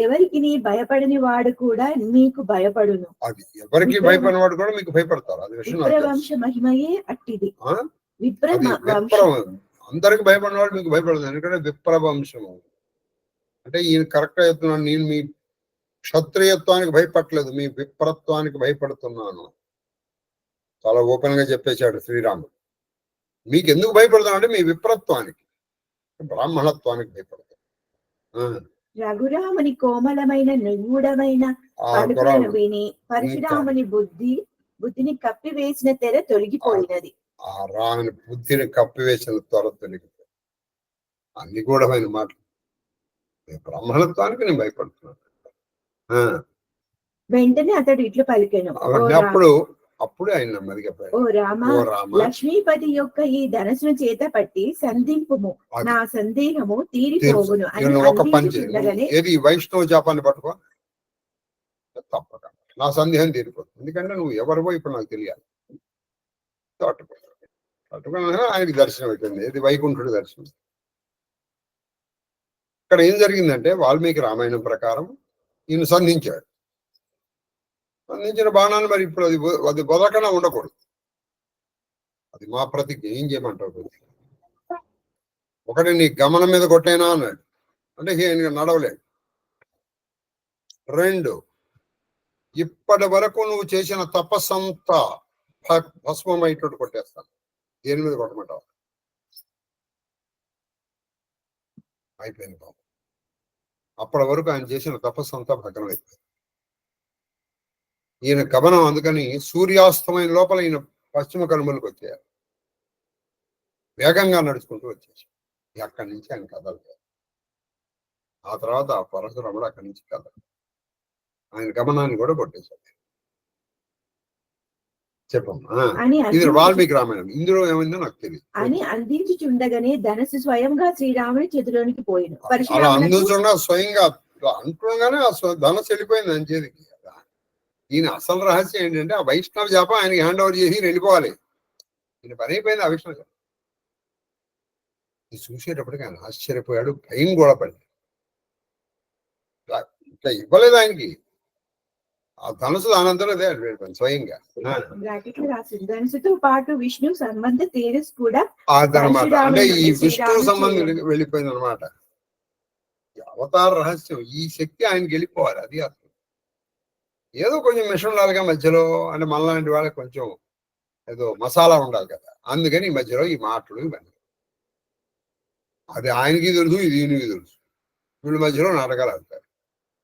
ఎవరికి భయపడని వాడు కూడా మీకు భయపడును. అది ఎవరికి భయపడిన వాడు కూడా మీకు భయపడతారు. అది విప్రవంశ మహిమయే అట్టిది. అందరికి భయపడిన వాడు మీకు భయపడదు, ఎందుకంటే విప్రవంశము అంటే ఈయన కరెక్ట్ గా చెప్తున్నాను. నేను మీ క్షత్రియత్వానికి భయపడలేదు, మీ విప్రత్వానికి భయపడుతున్నాను. చాలా ఓపెన్ గా చెప్పేశాడు శ్రీరాముడు. మీకు ఎందుకు భయపడతాను అంటే మీ విప్రత్వానికి, బ్రాహ్మణత్వానికి భయపడతాను. రఘురాముని కోమలమైన నిగూఢమైన విని పరశురాముని బుద్ధిని కప్పివేసిన తెర తొలగిపోయినది. ఆ రాముని బుద్ధిని కప్పివేసిన త్వర తొలగిపోయింది. అన్ని గూఢమైన మాటలు. బ్రాహ్మణత్వానికి నేను భయపడుతున్నాను. వెంటనే అతడు ఇట్లు పలికెను, అప్పుడు ఆయన నెమ్మదిగా ఓ రామ, లక్ష్మీపతి యొక్క ఈ ధనసును చేత పట్టి సంధింపుము, నా సందేహము తీరిపోవును అని ఒక పని చేయాలి. ఏది వైష్ణవ జాపాన్ని పట్టుకో, తప్పక నా సందేహం తీరిపోతుంది. ఎందుకంటే నువ్వు ఎవరివో ఇప్పుడు నాకు తెలియాలి. పట్టుకున్నా ఆయనకి దర్శనం అయిపోయింది. ఏది వైకుంఠుడి దర్శనం. ఇక్కడ ఏం జరిగిందంటే వాల్మీకి రామాయణం ప్రకారం ఈయన సంధించాడు. సంధించిన బాణాన్ని మరి ఇప్పుడు అది వదలకుండా ఉండకూడదు. అది మా ప్రతిజ్ఞ. ఏం చేయమంటావు? ఒకటి నీ గమనం మీద కొట్టేనా అన్నాడు, అంటే ఈయన నడవలేడు. 2, ఇప్పటి వరకు నువ్వు చేసిన తపస్సంతా భస్మమైనట్టు కొట్టేస్తాను. దేని మీద కొట్టమంటావు? అయిపోయింది బాబు. అప్పటి వరకు ఆయన చేసిన తపస్సంతా భగ్నం అయిపోయింది. ఈయన గమనం, అందుకని సూర్యాస్తమైన లోపల ఈయన పశ్చిమ కనుమలకు వచ్చేయాలి. వేగంగా నడుచుకుంటూ వచ్చేసి అక్కడి నుంచి ఆయన కదలలేదు. ఆ తర్వాత ఆ పరశురాముడు అక్కడి నుంచి కదలదు. ఆయన గమనాన్ని కూడా కొట్టేశాడు. చెప్పమ్మా, ఇది వాల్మీకి రామాయణం. ఇందులో ఏమైందో నాకు తెలియదు అని అందించుచుండగానే ధనస్సు స్వయంగా శ్రీరాముడి చేతిలోనికి పోయిన. అలా అందించుండగా స్వయంగా అంటుండగానే ఆ ధనస్సు వెళ్ళిపోయింది ఆయన చేతికి. ఈయన అసలు రహస్యం ఏంటంటే ఆ వైష్ణవ జాపం ఆయనకి హ్యాండ్ ఓవర్ చేసి వెళ్ళిపోవాలి. ఈయన పని అయిపోయింది ఆ వైష్ణవ జాపం. ఇది చూసేటప్పటికి ఆయన ఆశ్చర్యపోయాడు, భయం కూడా పడింది. ఇంకా ఇవ్వలేదు ఆయనకి ఆ ధనుసు, అనంతరం అదే వెళ్ళిపోయింది స్వయంగా. ధనుసుతో పాటు విష్ణు సంబంధ తేజస్ కూడా అదనమాట. అంటే ఈ విష్ణు సంబంధం వెళ్ళిపోయింది అనమాట. అవతార రహస్యం, ఈ శక్తి ఆయనకి వెళ్ళిపోవాలి. అది అర్థం. ఏదో కొంచెం మిషన్ లాగా మధ్యలో, అంటే మనలాంటి వాళ్ళకి కొంచెం ఏదో మసాలా ఉండాలి కదా, అందుకని ఈ మధ్యలో ఈ మాటలు ఇవన్నీ. అది ఆయనకి తెలుసు, ఇది ఈయనకి తెలుసు. వీళ్ళ మధ్యలో నాటకాలు ఆడతారు,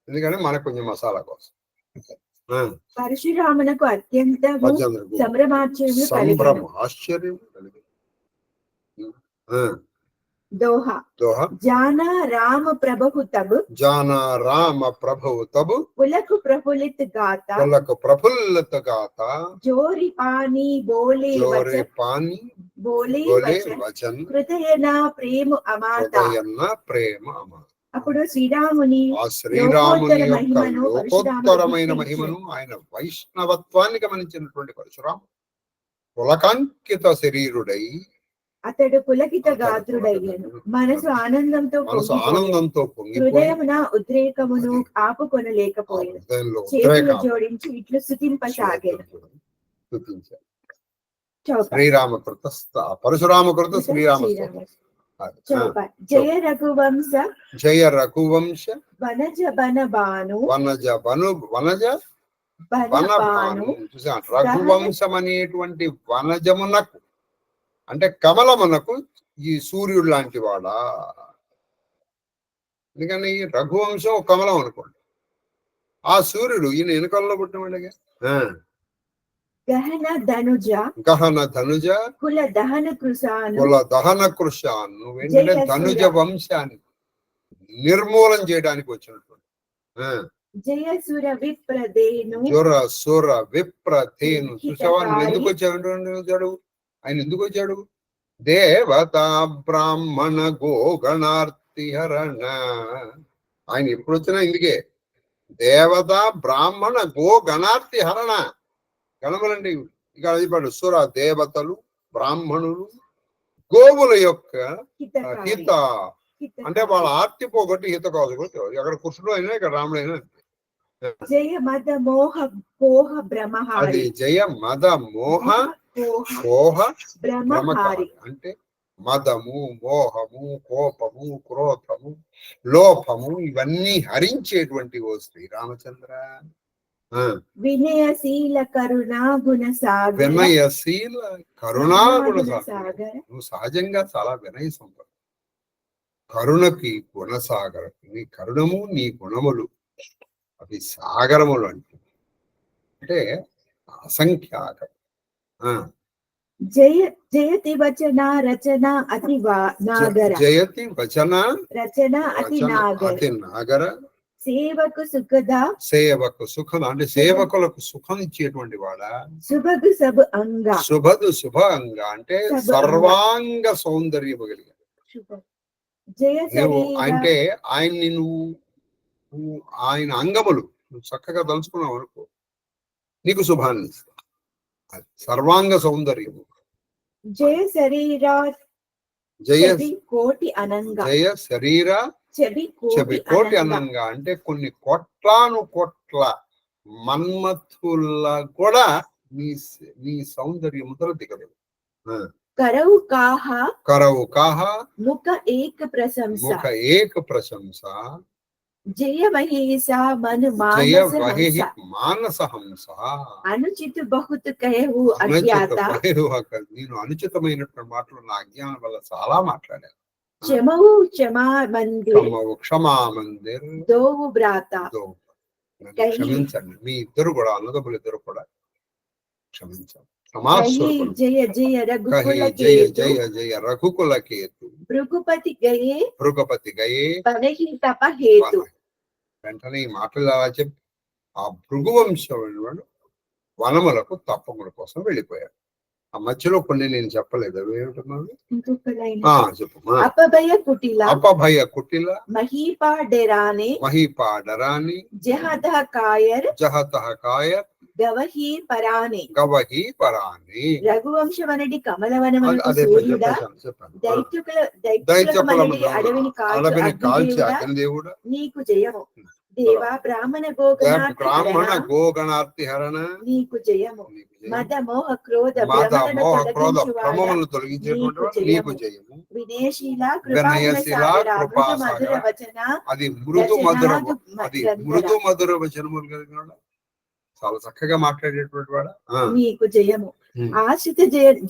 ఎందుకంటే మనకు కొంచెం మసాలా కోసం. పరశురామునకు అత్యంత సంభ్రమ, ఆశ్చర్యం. దోహ జానా రామ ప్రభువు తబు పులకు ప్రఫుల్లిత గాత జోరి పాని బోలే వచన్ హృదయన ప్రేమ అమాత. అప్పుడు శ్రీరాముని ఆ శ్రీరాముని యొక్క మహిమను లోకోత్తరమైన పరశురాముడు మహిమను, ఆయన వైష్ణవత్వాన్ని గమనించినటువంటి పరశురాము పులకాంకిత శరీరుడై అతడు పులకిత గాత్రుడయ్యను. మనసు ఆనందంతో పొంగిపోయి హృదయమున ఉద్రేకమును ఆపుకొనలేకపోయాను. హృదయంలో చేతులు జోడించి ఇట్లు స్తుతింపసాగాను. శ్రీరామకృత పరశురామకృత శ్రీరామ జయ రఘువంశ జయ రఘువంశ వనజ బన భాను వనజ భాను. రఘువంశం అనేటువంటి వనజమునకు అంటే కమలమునకు ఈ సూర్యుడు లాంటి వాడా. ఎందుకని రఘువంశం కమలం అనుకోండి, ఆ సూర్యుడు ఈయన వెనుకల్లో పుట్టినవాడిగా. గహన ధనుజ కుల దహన కృషాను ఏంటంటే ధనుజ వంశాన్ని నిర్మూలన చేయడానికి వచ్చినటువంటి జయ సుర విప్రదేను చూసావా, నువ్వు ఎందుకు వచ్చాడు? ఆయన ఎందుకు వచ్చాడు? దేవత బ్రాహ్మణ గోగణార్తి హరణ. ఆయన ఎప్పుడు వచ్చినా ఇందుకే దేవత బ్రాహ్మణ గోగణార్తి హరణ. గణములండి ఇక అదిపాడు సుర దేవతలు బ్రాహ్మణులు గోవుల యొక్క హిత అంటే వాళ్ళ ఆర్తి పోగొట్టి హిత కాదు. అక్కడ కృష్ణుడు అయినా ఇక్కడ రాముడు అయినా జయ మద మోహ పోహ బ్రహ్మహారి. అది జయ మద మోహ పోహ బ్రహ్మహారి అంటే మదము, మోహము, కోపము, క్రోధము, లోపము ఇవన్నీ హరించేటువంటి ఓ శ్రీరామచంద్ర. వినయశీల కరుణాగుణ సాగర. వినయశీల కరుణాగుణ సాగర. నువ్వు సహజంగా చాలా వినయ సంపద. కరుణకి గుణసాగర. నీ కరుణము నీ గుణములు అవి సాగరములు అంటే అసంఖ్యాక. జయతి వచన రచన అతి నాగర. జయతి వచన రచన అతి నాగర. సేవకు సుఖద అంటే సేవకులకు సుఖం ఇచ్చేటువంటి వాడా. శుభగు శుభ అంగ. శుభ అంగ అంటే సర్వాంగ సౌందర్యం కలిగాడు. నువ్వు అంటే ఆయన్ని నువ్వు ఆయన అంగములు నువ్వు చక్కగా తలుచుకున్నావు అనుకో, నీకు శుభాన్ని ఇస్తా. సర్వాంగ సౌందర్యము. జయ శరీరా జయ కోటి అనంగ. జయ శరీర చెవి కోటి అనంగా అంటే కొన్ని కోట్ల మన్మథుల కూడా నీ సౌందర్యముతో దిగదు. కరవు కాహ ముఖ ఏక ప్రశంస. జయ మహేశ మను మానస హంస. అనుచిత బహుత్ కహు అజ్ఞాత. నేను అనుచితమైనటువంటి మాటలు నా అజ్ఞానం వల్ల చాలా మాట్లాడాను. క్షమా మందిర్ దోవు భ్రాత. క్షమించండి, మీ ఇద్దరు కూడా అన్నదమ్ములు ఇద్దరు కూడా క్షమించండి. జయ జయ జయ రఘుకుల కేతు. భృగుపతి గయే తపహేతు. వెంటనే ఈ మాటలు అలా చెప్పి ఆ భృగువంశం వనములకు తప్పముల కోసం వెళ్ళిపోయారు. ఆ మధ్యలో కొన్ని నేను చెప్పలేదు, అవి ఏమిటన్నాను చెప్పు. అపభయ కుటిల మహీపాడరాని జహత కాయర్ గవహీ పరాని. రఘువంశం అనేది కమలవనమునకు సూర్యుడా, దైత్యుకుల అడవిని కాల్చి అగ్నిదేవుడా, నీకు జయము. దేవా బ్రాహ్మణ గోగణార్తి హరణ, నీకు జయము. మద మోహ క్రోధ భ్రమములను తొలగించేటువంటి నీకు జయము. వినయశీల కృపాసాగర వచన. అది మృదు మధుర వచనములు కలిగిన చాలా చక్కగా మాట్లాడేటువంటి వాడు. నీకు జయము. ఆశ్రిత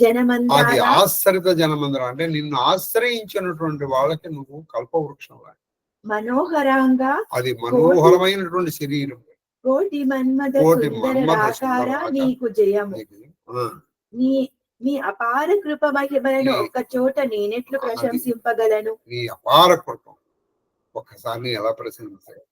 జనమందర. అది ఆశ్రిత జనమందరం అంటే నిన్ను ఆశ్రయించినటువంటి వాళ్ళకి నువ్వు కల్పవృక్షం. మనోహరంగా అది మనోహరమైనటువంటి శరీరం. కోటి మన్మథ నీకు జయము. నీ అపార కృప మహిమలను ఒక చోట నేనెట్లు ప్రశంసింపగలను. నీ అపార కృప ఒక్కసారి ఎలా ప్రశంసించగలను?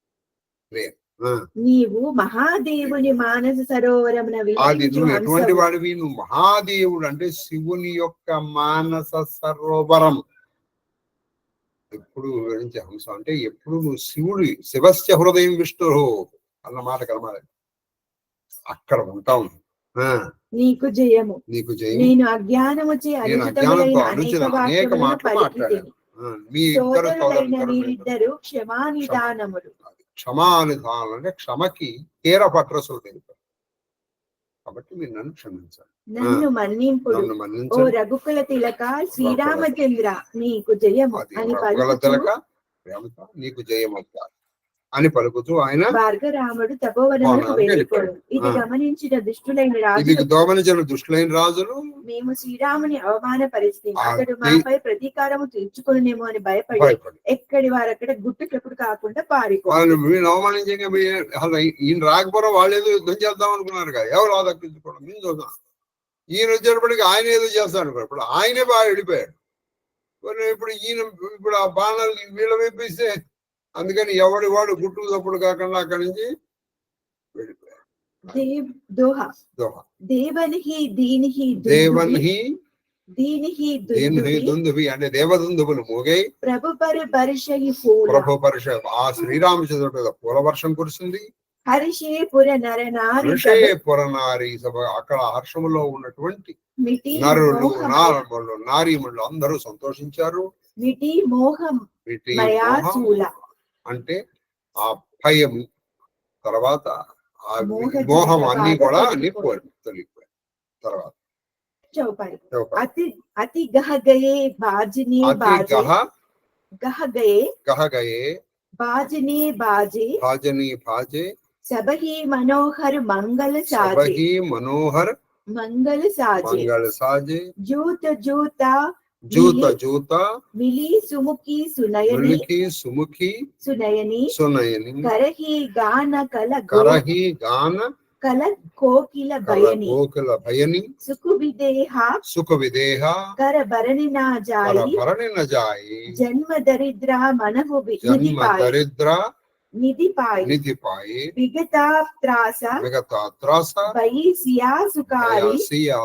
నీవు మహాదేవుని మానస సరోవరమున నువ్వు ఎటువంటి వాడివి? నువ్వు మహాదేవుడు అంటే శివుని యొక్క మానస సరోవరం. ఎప్పుడు వివరించే అంశం అంటే ఎప్పుడు నువ్వు శివస్య హృదయం విష్ణు అన్న మాట కనమాట అక్కడ ఉంటావు. నీకు జయము. నీకు జయం. నేను అజ్ఞానముచే అజ్ఞానంతో అనుచిత అనేక మాటలు మాట్లాడాను. మీ మీరిద్దరు క్షమానిదానములు. క్షమానిదానం అంటే క్షమకి తీర పట్రసు తెలిపారు. కాబట్టి మీరు నన్ను క్షమించాలి. నన్ను మన్నింపుడు ఓ రఘుకుల తిలక శ్రీరామచంద్ర నీకు జయము అని నీకు జయమవుతారు అని పలుకుతూ ఆయన భార్గరాముడు తపోవనములకు వెళ్ళిపోయాడు. ఇది గమనించిన దుష్టులైన రాజులు మేము శ్రీరాముని అవమానపరిస్తే అతడు మాపై ప్రతీకారము తీర్చుకునేమో అని భయపడి ఎక్కడి వారక్కడ గుట్టుకెప్పుడు కాకుండా పారిపోయాడు. అవమానించగా ఈయన రాకపోవడం వాళ్ళు ఏదో యుద్ధం చేద్దాం అనుకున్నారు కదా, ఎవరు ఆదర్శించుకోవడం మేము చూద్దాం. ఈయన వచ్చేటప్పటికి ఆయన ఏదో చేస్తాడు అనుకో, ఇప్పుడు ఆయనే బాగా వెళ్ళిపోయాడు. ఇప్పుడు ఇప్పుడు ఆ బాణాలు వీళ్ళ వేపిస్తే అందుకని ఎవడి వాడు గుట్టు తప్పుడు కాకుండా అక్కడి నుంచి అంటే దేవదుందువులు మోగాయి. ప్రభు పరుష ఆ శ్రీరామచంద్రుడు పూల వర్షం కురిసింది. హరిషేపుర నారీ సభ అక్కడ హర్షములో ఉన్నటువంటి నరులు నారములు నారీములు అందరూ సంతోషించారు. అంటే ఆ భయం తర్వాత ఆ మోహం అన్ని కూడా తొలిగిపోయాయి. తర్వాత అతి గహగయే బాజిని గహగయే బాజిని బాజే सबही मनोहर मंगल साजे जूत जूता मिली सुमुखी सुनयनी करही गान कल कोकिल भयनी सुख विदेहा कर भरणी न जाई जन्म दरिद्रा मनहु निधि पाई विगता त्रास भई सिया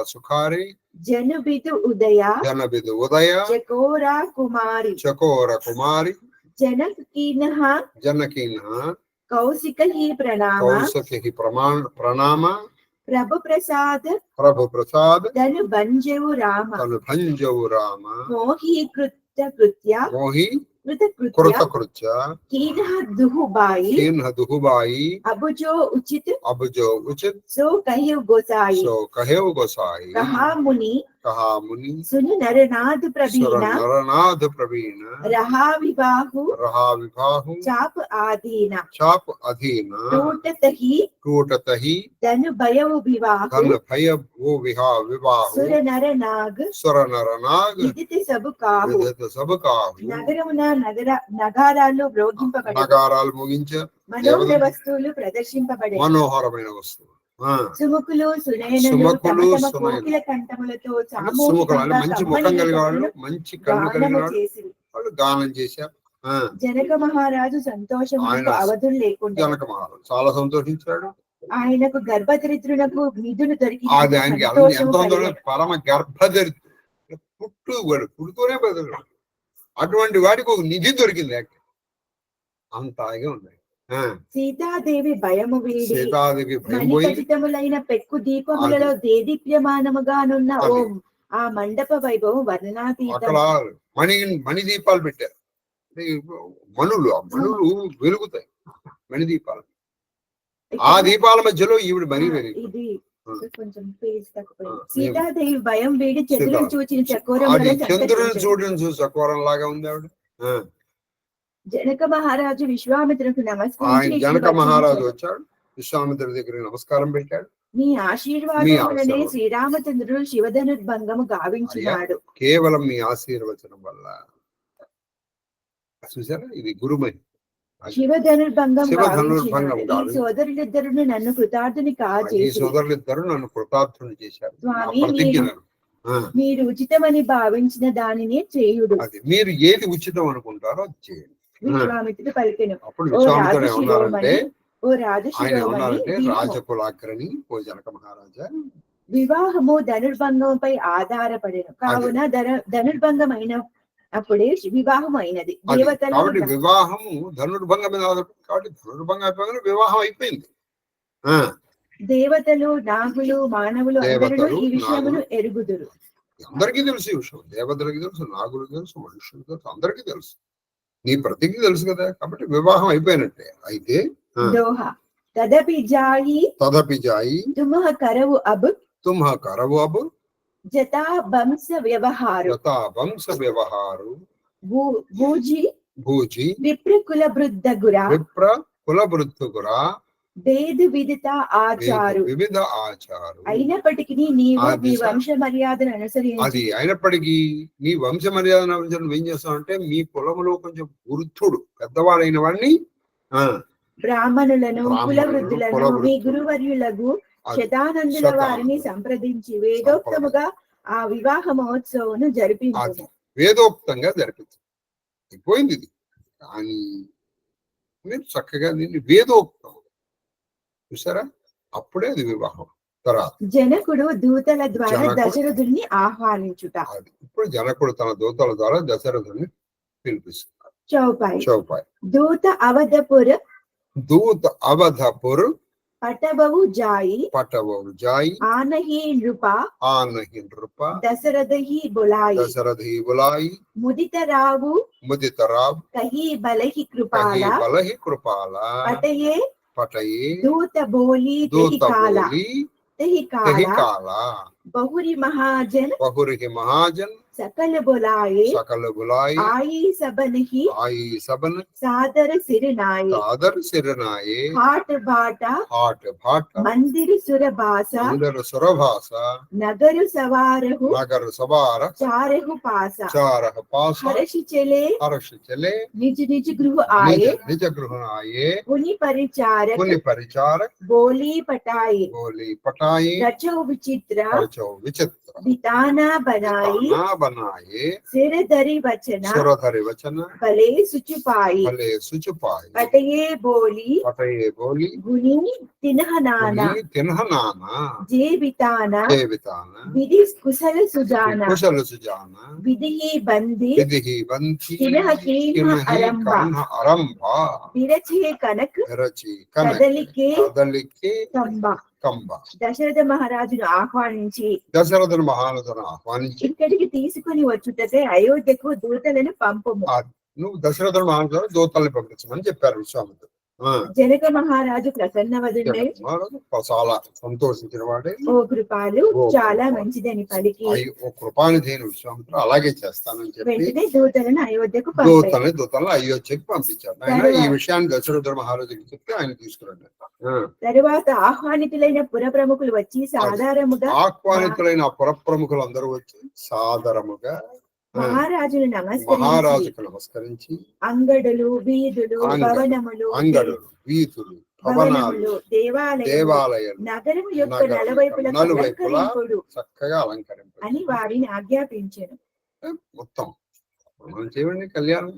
सुखारी जन बिदु उदय चकोरा कुमारी जनक कीन कौशिक ही प्रणाम प्रभु प्रसाद धनु भंजऊ राम मोही कृत्य दुहुबाई अबुजो उचित सो कहियो गोसाई कहा मुनि सुन नरनाथ प्रवीण रहा विवाहु चाप अधीना टूटत ही धन भयउ विवाह सुर नर नाग विदित सब काहु నగరమున నగారాలు ముగించారు. మనోహర వస్తువులు ప్రదర్శింపబడే మనోహరమైన వస్తువులు సుముఖులు సునయనులు కోకిల కంఠములతో మంచి ముఖం కలిగిన వాళ్ళు మంచి కళ్ళు కలిగిన వాళ్ళు గానం చేశారు. జనక మహారాజు సంతోషములకు అవధులు లేకుండా జనక మహారాజు చాలా సంతోషించాడు. ఆయనకు గర్భదరిద్రునకు నిధులు దొరికి పరమ గర్భదరిద్రుడు పుడుతూనే బదులు అటువంటి వాడికి ఒక నిధి దొరికింది. అంతగా ఉంది. సీతాదేవి భయము వీడి మణిఖచితములైన పెక్కు దీపములలో దేదీప్యమానముగానున్న ఓం ఆ మండప వైభవం వర్ణనాతీతం. మణి దీపాలు పెట్టారు. మణులు వెలుగుతాయి. మణి దీపాలు. ఆ దీపాల మధ్యలో ఈవిడ మణి ఇది కొంచెం పేజ్ తక్కువ. సీతాదేవి భయం వీడి చంద్రుని చూచిన చకోరం చకోరం లాగా ఉంది ఆవిడ. జనక మహారాజు విశ్వామిత్రునికి నమస్కరించి జనక మహారాజు వచ్చాడు. విశ్వామిత్రుడి దగ్గర నమస్కారం పెట్టాడు. మీ ఆశీర్వాదంలోనే శ్రీరామచంద్రుడు శివధనుర్భంగము గావించినాడు. కేవలం మీ ఆశీర్వచనం వల్ల. చూసారా, ఇది గురుమని. శివధనుర్భంగం సోదరులిద్దరు నన్ను కృతార్థుని చేశారు. స్వామి మీరు ఉచితమని భావించిన దానినే చేయుడు. మీరు ఏది ఉచితం అనుకుంటారో అది చేయండి. విశ్వామిత్రుడు పలికెను. అప్పుడు విశ్వామిత్రుడు ఏమన్నారంటే, ఆయన ఏమన్నారంటే, రాజకులాగ్రని ఓ జనక మహారాజా, వివాహము ధనుర్భంగంపై ఆధారపడెను కావున ధనుర్భంగమైన అప్పుడే వివాహం అయినది. అది దేవతలు కాబట్టి వివాహము ధనుర్భంగం మీద ఆధారపడి కాబట్టి ధనుర్భంగం అయిపోయిన వివాహం అయిపోయింది. దేవతలు, నాగులు, మానవులు అందరూ దేవతలు, ఈ విషయమును నాగులు, ఎరుగుదురు. అందరికీ తెలుసు ఈ విషయం. దేవతలకి తెలుసు, నాగులకి తెలుసు, మనుషులకి తెలుసు, అందరికీ తెలుసు. నీ ప్రతికి తెలుసు కదా. కాబట్టి వివాహం అయిపోయినట్టే. అయితే దోహ తదపి జాయి తుమ్హ కరవు అబ్ జతా వంశ వ్యవహారు భూజి విప్ర కుల వృద్ధగురా వేద వివిధ ఆచారు అయినప్పటికీ నీవు నీ వంశ మర్యాదను అనుసరించి అయినప్పటికీ నీ వంశ మర్యాదను అనుసరించి ఏం చేస్తావంటే మీ కులములో కొంచెం వృద్ధుడు పెద్దవాడైన వాడిని బ్రాహ్మణులను కుల వృద్ధులను మీ గురువర్యులకు శతానందుల వారిని సంప్రదించి వేదోక్తముగా ఆ వివాహ మహోత్సవం జరిపించు. వేదోక్తంగా జరిపించు. అయిపోయింది ఇది. కానీ మీరు చక్కగా దీన్ని వేదోక్తం చూసారా, అప్పుడే అది వివాహం. తర్వాత జనకుడు దూతల ద్వారా దశరథుడిని ఆహ్వానించుట. ఇప్పుడు జనకుడు తన దూతల ద్వారా దశరథుడిని పిలిపిస్తున్నారు. చౌపాయి దూత అవధపుర్ పటవవు జాయి ఆనహి నృప దశరథి బులాయి ముదితరావు కహి బలహి కృపాల పటయే దూత బోలి తెహి కాల बहुरी महाजन सकल बुलाए आई सबन सादर सिरनाए हाट भाटा मंदिर सुरभासा नगर सवारहु चारहु पासा हर्ष चले निज निज गृह आए पुनि परिचारक बोली पटाई रचो विचित्र बिताना बनाई सिरधरि वचन भले सुचुपाई पटये बोली गुनी तिन्ह नाना जे बिताना विधि कुशल सुजाना विधि बंदी तिन्ह कीन्ह अरंभा विरचे कनक कदलिके కంబ దశరథ మహారాజును ఆహ్వానించి ఇక్కడికి తీసుకుని వచ్చుటకై అయోధ్యకు దూతలను పంపము. నువ్వు దశరథ మహారాజు దూతల్ని పంపించమని చెప్పారు విశ్వామిత్రుడు. జనక మహారాజు ప్రసన్నవదుడై చాలా సంతోషించిన వాడే ఓ కృపాలు చాలా మంచిదని పలికి ఓ కృపానిధి విశ్వామిత్రుడు అలాగే చేస్తానని చెప్పి వెంటనే దూతలను అయోధ్యకు దూతలను అయోధ్యకు పంపించారు. ఆయన ఈ విషయాన్ని దశరథ మహారాజుకి చెప్తే ఆయన తీసుకురండి. తరువాత ఆహ్వానితులైన పుర ప్రముఖులు వచ్చి పుర ప్రముఖులు అందరూ వచ్చి సాదరముగా మహారాజుకు నమస్కరించి అంగడులు వీధులు భవనములు దేవాలయాలు నగరము యొక్క నలువైపులా చక్కగా అలంకరింపు అని వారిని ఆజ్ఞాపించాను. మొత్తం మనం చేయండి కళ్యాణం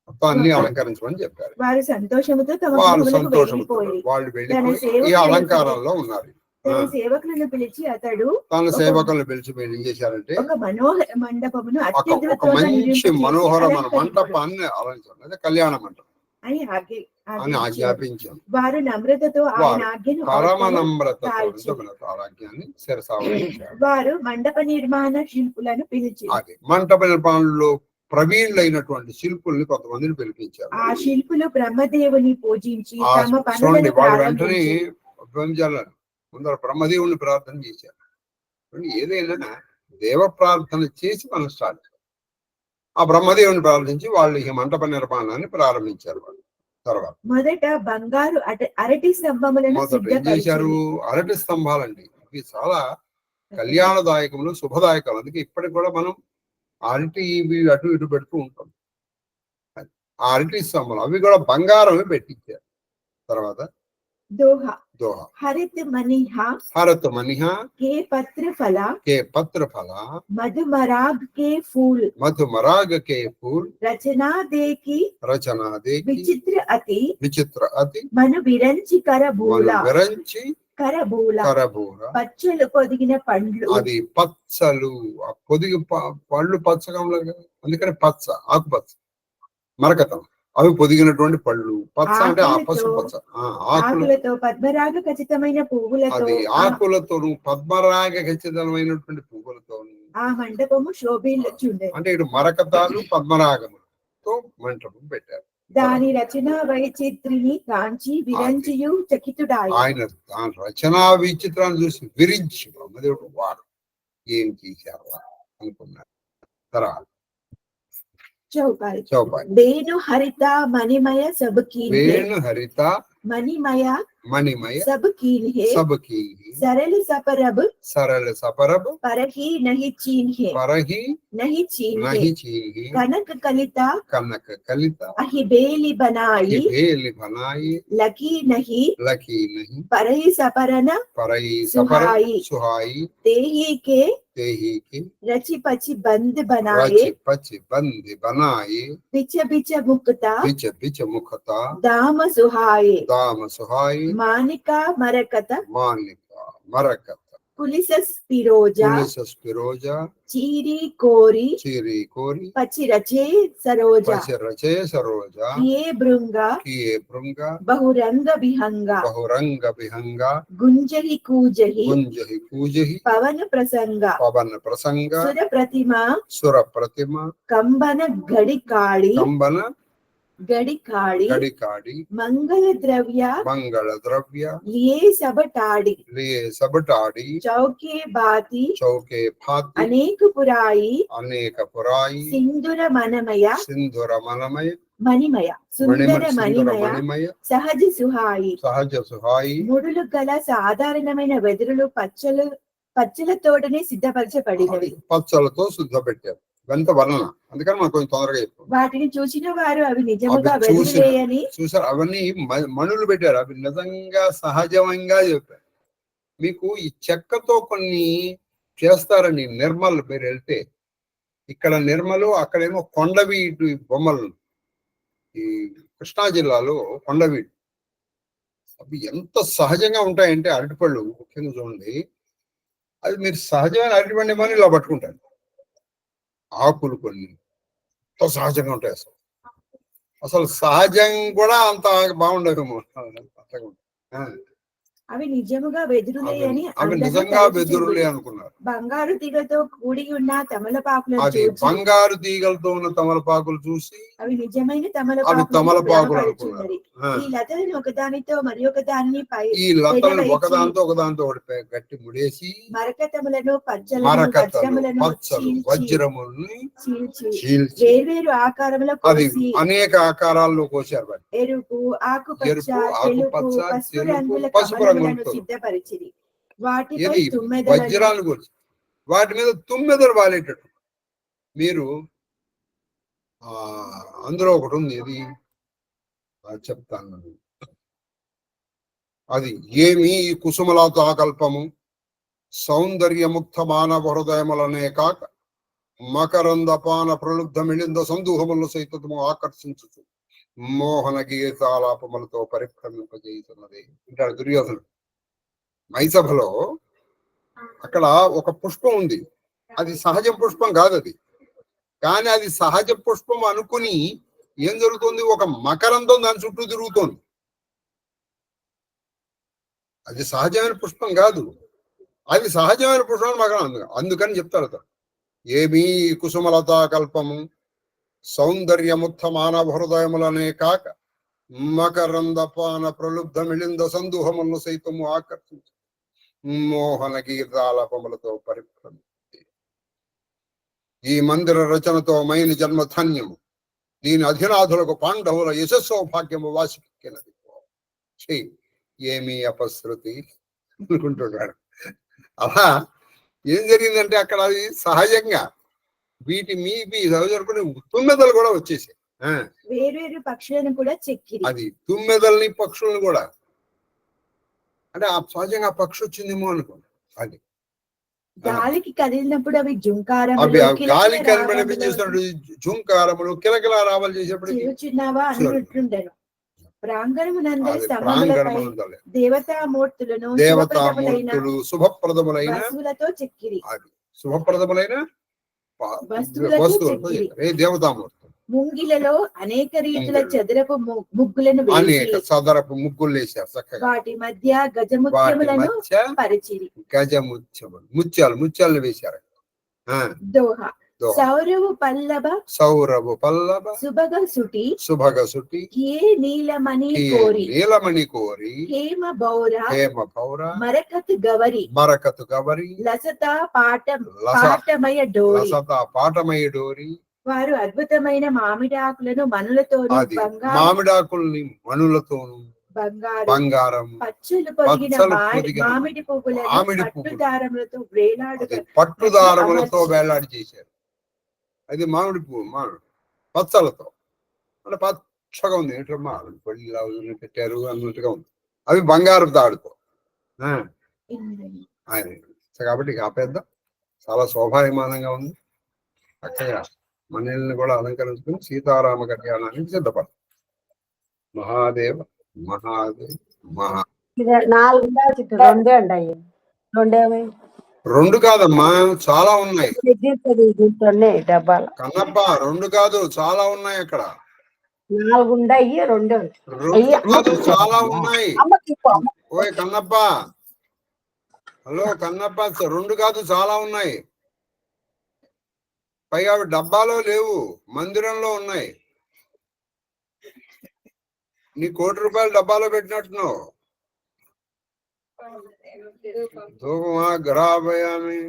మొత్తం అన్ని అలంకరించమని చెప్పారు. వారు సంతోషంతో వాళ్ళు వెళ్ళిపోయి ఈ అలంకారంలో ఉన్నారు. తన సేవకులను పిలిచి తన సేవకులను పిలిచి మీరు ఏం చేశారంటే ఒక మనోహర మండపమును ఒక మంచి మనోహరమైన మంటపాన్ని అలంకరించారు. అదే కళ్యాణ మంటపం అని ఆజ్ఞాపించాం. వారు నమ్రతతో పరమ నమ్రతతో ఆజ్ఞాన్ని శిరసావహించారు. వారు మండప నిర్మాణ శిల్పులను పిలిచి మంటప నిర్మాణంలో ప్రవీణులైనటువంటి శిల్పుల్ని కొంతమందిని పిలిపించారు. ఆ శిల్పులు బ్రహ్మదేవుని పూజించి చూడండి వాళ్ళు వెంటనే ముందర బ్రహ్మదేవుని ప్రార్థన చేశారు. ఏదైనా దేవ ప్రార్థన చేసి మనం స్టార్ట్ చేయాలి. ఆ బ్రహ్మదేవుని ప్రార్థించి వాళ్ళు ఈ మంటప నిర్మాణాన్ని ప్రారంభించారు. వాళ్ళు తర్వాత మొదట బంగారు అరటి స్తంభములను ఏం చేశారు? అరటి స్తంభాలండి. ఇవి చాలా కళ్యాణదాయకములు, శుభదాయకాలు. అందుకే ఇప్పటికి కూడా మనం అరటి ఇవి అటు ఇటు పెడుతూ ఉంటాం. ఆ అరటి స్తంభాలు అవి కూడా బంగారమే పెట్టించారు. తర్వాత దోహ దోహ. हरित मनिहा हरत मनिहा के पत्र फला के पत्र फला मधुमराग के फूल मधुमराग के फूल रचना देखी रचना देखी विचित्र अति विचित्र अति मनु विरंచి మను కరబూల విరంచి కరబూల కరబూర. పచ్చలు పొదిగిన పండ్లు అది పచ్చలు ఆ పొదిగి పళ్ళు పచ్చగా ఉండదు కదా, అందుకని పచ్చ ఆకుపచ్చ మరకతం. అవి పొదిగినటువంటి పళ్ళు. పచ్చ అంటే ఆ పసుపు పచ్చ. ఆకులు ఆకులతో పద్మరాగ ఖచ్చితమైన పువ్వులతో అది ఆకులతోను పద్మరాగ ఖచ్చితమైనటువంటి పువ్వులతోను ఆ మండపము శోభిల్లుచుండె. అంటే ఇటు మరకతాలు పద్మరాగములతో మంటపం పెట్టారు. దాని రచన వైచిత్రిని కాంచి విరంచియు చకితుడాయి. ఆయన దాని రచనా విచిత్రాన్ని చూసి విరించి బ్రహ్మదేవుడు వాడు ఏం చేశారు అనుకున్నారు. తర్వాత చౌపాయి చౌపాయి వేణు హరిత మణిమయ సబ్ కీన్ హే. వేణు హరిత మణిమయ మణిమయ సబ్ కీన్ హే. सब की सरल सपरब सरल सपरब परही नहीं चीन है. परही नहीं चीन है. नहीं चीही कनक कलिता कनक कलिता अहि बेली बनाई भेल बनाई लकी नहीं लकी नहीं परही सपरन परही सुहाई. सपर सुहाई तेही के तेही की रचि पचि बंद बनाए रच पच बंद बनाए बिच बिच मुक्ता बिच बिच मुखता दाम सुहाए दाम सुहाई मानिका मरकत मानिका मरकत पुलिसस पिरोजा पुलिस स्पिरोजा चीरी कोरी चीरी कोरी पचि रचे सरोजा पच रचे सरोजा ये भृंगा किए भृंगा बहुरंग विहंगा बहुरंग विहंगा गुंजहि कूजहि कुंजहि कूजहि पवन प्रसंगा पवन प्रसंग सुर प्रतिमा सुर प्रतिमा कंबन घड़ी काड़ी कंबन घड़ी काड़ी गड़िकाड़ी मंगल द्रव्य मंगल द्रव्य लिए सब टाड़ी लिए सब टाड़ी चौके बाती चौके फाती अनेक पुराई अनेक पुराई सिंधुर मनमय सिंधुर मनमय मणिमय सुंदर सिंधुर मणिमय मणिमय సహజ సుహాయి. सहज सुहाई ముడులు గల సాధారణమైన వెదురులు పచ్చలతోటనే సిద్ధపరచబడినవి. పచ్చలతో శుద్ధ పెట్టారు. ఇవంతా వర్ణన, అందుకని మనం కొంచెం తొందరగా చెప్తాం. వాటిని చూసిన వారు అవి నిజముగా అవి చూసిన- వెదురులే అని చూసారు, అవన్నీ మణులు పెట్టారు. అవి నిజంగా సహజంగా చెప్పారు. మీకు ఈ చెక్కతో కొన్ని చేస్తారని నిర్మల్ మీరు వెళ్తే, ఇక్కడ నిర్మలు, అక్కడేమో కొండవీటి బొమ్మలు. ఈ కృష్ణా జిల్లాలో కొండవీడు అవి ఎంత సహజంగా ఉంటాయంటే, అరటిపళ్ళు ముఖ్యంగా చూడండి, అది మీరు సహజమైన అరటిపండు ఏమని ఇలా పట్టుకుంటారు. ఆకులు కొన్ని ఎంత సహజంగా ఉంటాయి. అసలు సహజం కూడా అంత బాగుండదేమో. అవి నిజముగా వెదురులే అని అవి నిజంగా వెదురులే అనుకున్నారు. బంగారు తీగతో కూడి ఉన్న తమలపాకులను అది చూచి బంగారు తీగలతో ఉన్న తమలపాకులు చూసి అవి నిజమైన అవి తమలపాకులు తమలపాకులు అనుకున్నారు. ఈ లతలను ఒకదానితో మరి ఒకదాన్ని పై ఈ లతలను ఒకదాంతో ఒకదాంతో ఒకటి గట్టి ముడేసి మరకతములను పచ్చలను మరకతలు వజ్రములను పచ్చలు వజ్రముల్ని చీల్చి చీల్చి వేర్వేరు ఆకారముల అది కోసి అనేక ఆకారాల్లో కోసారు. వాటిని ఎరుపు ఆకుపచ్చ ఎరుపు, తెలుపు ఆకుపచ్చ, పసుపు తెలుపు, రంగుల పసుపు కమలములను రంగులతో. సిద్ధపరిచిరి. వాటిపై ఇది తుమ్మెదలను వజ్రాలు గురించి, వాటి మీద తుమ్మెదలు వాలేటట్టు. మీరు అందులో ఒకటి ఉంది, ఇది చెప్తాను. అది ఏమి ఈ కుసుమలతాకల్పము సౌందర్యముక్త మానవ హృదయములనే కాక మకరందపాన ప్రలుబ్ధ మిళింద సందూహములను సైతము ఆకర్షించుచు మోహన గీతాలాపములతో పరిభ్రమింపజేస్తున్నది అంటాడు దుర్యోధనుడు. మైసభలో అక్కడ ఒక పుష్పం ఉంది, అది సహజ పుష్పం కాదు అది. కానీ అది సహజ పుష్పం అనుకుని ఏం జరుగుతుంది, ఒక మకరంతో దాని చుట్టూ తిరుగుతోంది. అది సహజమైన పుష్పం కాదు, అది సహజమైన పుష్పం మకరం. అందుకని చెప్తాడు అతను, ఏమీ కుసుమలతా కల్పము సౌందర్యముక్త మానవ హృదయములనే కాక మకరందపాన ప్రలుబ్ధ మిళింద సందూహములను సైతము ఆకర్షించు మోహన గీతాలపములతో పరిభ్రమి. ఈ మందిర రచనతో మైన జన్మ ధన్యము, దీని అధినాథులకు పాండవుల యశస్సౌభాగ్యము వాసిక్కినది. ఏమీ అపశృతి అనుకుంటున్నాడు. అలా ఏం జరిగిందంటే అక్కడ అది సహజంగా వీటి మీ సహజనుకుని తుమ్మెదలు కూడా వచ్చేసాయి. వేర్వేరు పక్షులను కూడా చెక్కిరి. అది తుమ్మెదల్ని పక్షులను కూడా అంటే ఆ సహజంగా ఆ పక్షి వచ్చిందేమో అనుకోండి. అది గాలికి కదిలినప్పుడు అవి అవి జుంకారములు ఆ గాలి కలిపి కిలకిల వినిపించేసినప్పుడు జుంకారములు కిలకిల రావాలు చేసేప్పటికి చిరుచిన్నవా అన్నట్టుండెను. ప్రాంగణమునందరి అది స్తంభములపై ప్రాంగణములు దేవతామూర్తులను శుభప్రదములైన దేవతామూర్తులు శుభప్రదములైన వస్తువులతో చెక్కిరి. అది శుభప్రదములైన వస్తువులతో వస్తువులతో చెక్కిరి. దేవతామూర్తులు. ముంగిలలో అనేక రీతుల చదరపు ముగ్గులను అనేక వేసి సదరపు ముగ్గులు వేశారు చక్కగా. వాటి మధ్య వాటి గజముత్యములను మధ్య పరిచిరి. గజముత్యములు ముత్యాలు వేశారు. దోహ సౌరవు పల్లవ సౌరభు పల్లవ సుభగ సుటి ఏ నీలమణి కోరి హేమ బౌర మరకతు గవరి లసత పాటమయ డోరి వారు అద్భుతమైన మామిడాకులను మామిడాకుల్ని మనులతోను బంగారం పచ్చులు పొదిగిన మామిడి పువ్వులను పట్టుదారములతో వేలాడి చేశారు. అది మామిడి పువ్వు పచ్చలతో అంటే పచ్చగా ఉంది. ఏంటో మామిడి పళ్ళు పెట్టారు అన్నట్టుగా ఉంది. అవి బంగారం తాడుతో కాబట్టి ఆపేద్దాం. చాలా శోభాయమానంగా ఉంది. చక్కగా మనల్ని కూడా అలంకరించుకుని సీతారామ కళ్యాణానికి సిద్ధపడతాం. మహాదేవ మహాదేవ్ రెండు కాదమ్మా, చాలా ఉన్నాయి. కన్నప్ప రెండు కాదు, చాలా ఉన్నాయి. అక్కడ 4 ఉన్నాయి, 2 కాదు, చాలా ఉన్నాయి. ఓయ్ కన్నప్ప, హలో కన్నప్ప, 2 కాదు, చాలా ఉన్నాయి. పైగా అవి డబ్బాలో లేవు, మందిరంలో ఉన్నాయి. నీ ₹1 డబ్బాలో పెట్టినట్టున్నావు. ధూపమాగ్రాపయామి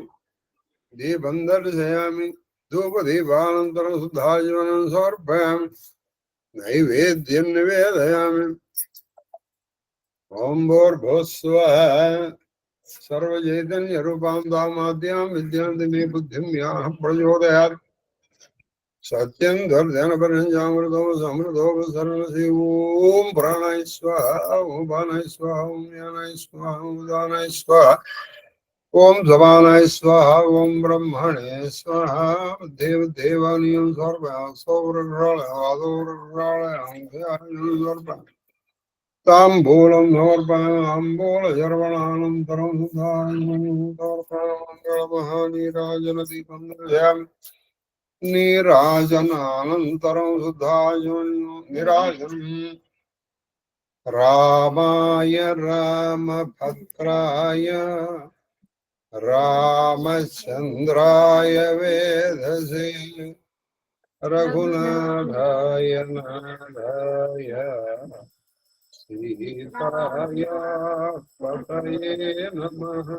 దీపం దర్శయామి ధూపదీపానంతరం శుద్ధాజీవనం సమర్పయామి నైవేద్యం నివేదయామి. ఓం భూర్భువస్సువః సర్వచైతన్య రూపాం తామాద్యాం విద్యాంతి మే బుద్ధిం యాః ప్రచోదయాత్. సత్యం ధర్జనపర్యంజామృతో సమృతో సర్వసి. ఓం ప్రాణాయ స్వాహ, ఓం పానాయ స్వాహ, ఓం జ్ఞానాయ స్వాహ, ఓం ఉదానాయ స్వాహ, ఓం సమానాయ స్వాహ, ఓం బ్రహ్మణే స్వాహ. దేవానియం సమర్పయామి. తాంబూలం సమర్పయామి. శర్వణానంతరం మహానీరాజన దీపం దర్శయామి. నీరాజనానంతరం నీరాజనం. రామాయ రామభద్రాయ రామచంద్రాయ వేధసే రఘునాథాయ నాథాయ సీతాయ పతయే నమః.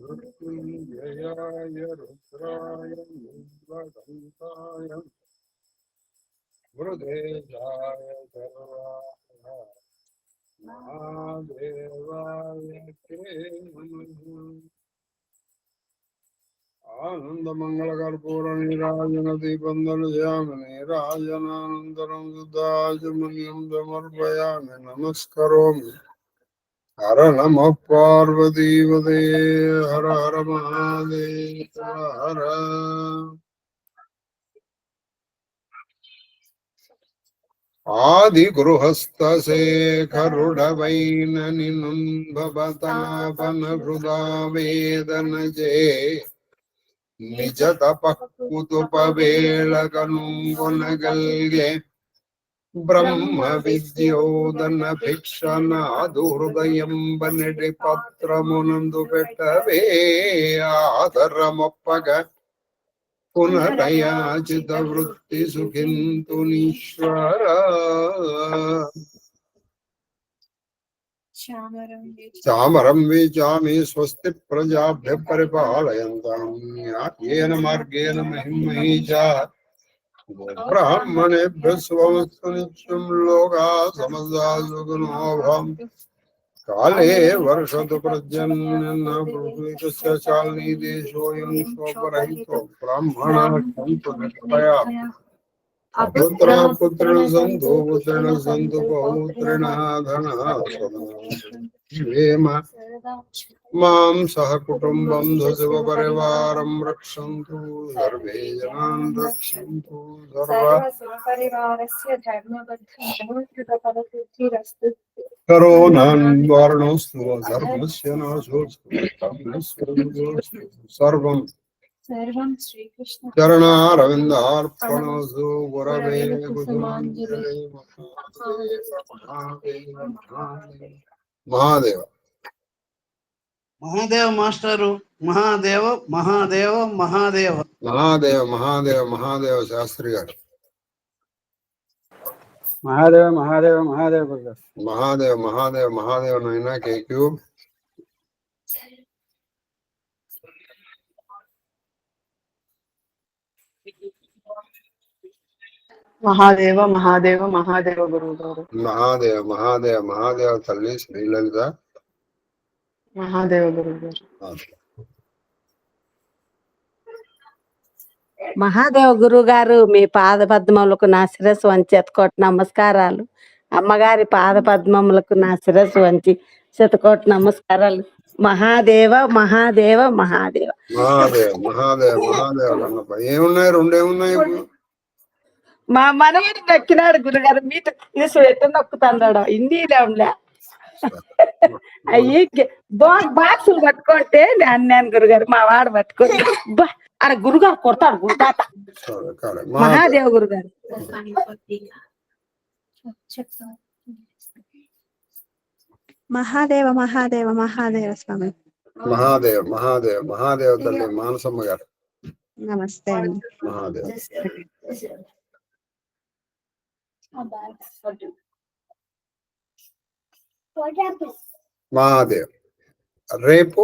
మృత్యుంజయాయ రుద్రాయ నీలకంఠాయ మృదేశాయ సర్వాయ మహాదేవాయ ఆనందమంగళకర్పూర నీరాజన దీపం దర్శయామి. నీరాజనానంతరం శుద్ధాచమన్యం సమర్పయామి. నమస్కరోమి. హర నమ పార్వతీవదే హర హర మహాదేవ హర. ఆది గృహస్థ శేఖరుడవైన నినుంభవతాపన హృదా వేదన జే నిజ తపక్కుతుపవేళకనుగొనగల్గే బ్రహ్మ విద్యోదన భిక్షనాదు హృదయం బనెడి పత్రమునందు పెట్టవే ఆదరమొప్పగ పునరయాచిత వృత్తి సుఖింతునీశ్వర. చామరం వీచామి స్వస్తి ప్రజాభ్య పరిపాలయంతాం న్యాయేన మార్గేణ మహిమహీచా బ్రాహ్మణేభ్యః శుభమస్తు నిత్యం. లోకా సమస్తా సుఖినో భవంతు. కాలే వర్షతు పర్జన్య పృథ్వీతస్య చాలినీ దేశోऽयं శోకరహితో బ్రాహ్మణాః సంతు నిర్భయాః. పుత్ర పుత్రిణ సంతు పుత్రిణ సంతు పౌత్రిణ ధన వేమ మాం సహ కుటుంబం శివ పరివారం రక్షంతు సర్వే జనాన్ రక్షంతు సర్వపరివారస్య ధర్మబద్ధ కరోనాన్ వారణోస్తు ధర్మస్య నాశోస్తు ధర్మస్య సర్వం సర్వం శ్రీకృష్ణ చరణారవిందార్పణోస్తు గురవే కుసుమాంజలి మహాదేవ మహాదేవ మాస్టరు మహాదేవ మహాదేవ మహాదేవ మహాదేవ మహాదేవ మహాదేవ శాస్త్రి గారు మహాదేవ మహాదేవ మహాదేవ గురుగారు మహాదేవ మహాదేవ మహాదేవ నైనా కేక్యూ మహాదేవ మహాదేవ మహాదేవ గురువు గారు మహాదేవ మహాదేవ మహాదేవ తల్లి శ్రీలలిత మహాదేవ గురువు గారు మహాదేవ గురువు గారు మీ పాద పద్మములకు నా శిరస్సు వంచి శతకోటి నమస్కారాలు. అమ్మగారి పాద పద్మములకు నా శిరస్సు వంచి శతకోటి నమస్కారాలు. మహాదేవ మహాదేవ మహాదేవ మహాదేవ మహాదేవ మహాదేవ అన్నప్ప ఏమున్నాయి రెండేమున్నాయి ఇప్పుడు మా మనవడు నొక్కినాడు గురుగారు మీట తీసి ఎట్ట నొక్కుతాడు హిందీలో అయ్యి బాక్సులు పట్టుకుంటే అన్నాను గురుగారు మా వాడు పట్టుకొని అక్కడ గురుగారు కొడతాడు గురుతాత. సరే, సరే. మహాదేవ గురుగారు మహాదేవ మహాదేవ మహాదేవ స్వామి మహాదేవ్ మహాదేవ్ మహాదేవ తల్లి మానసమ్మ గారు నమస్తే అండి. మహాదేవ్ మహాదేవ్ రేపు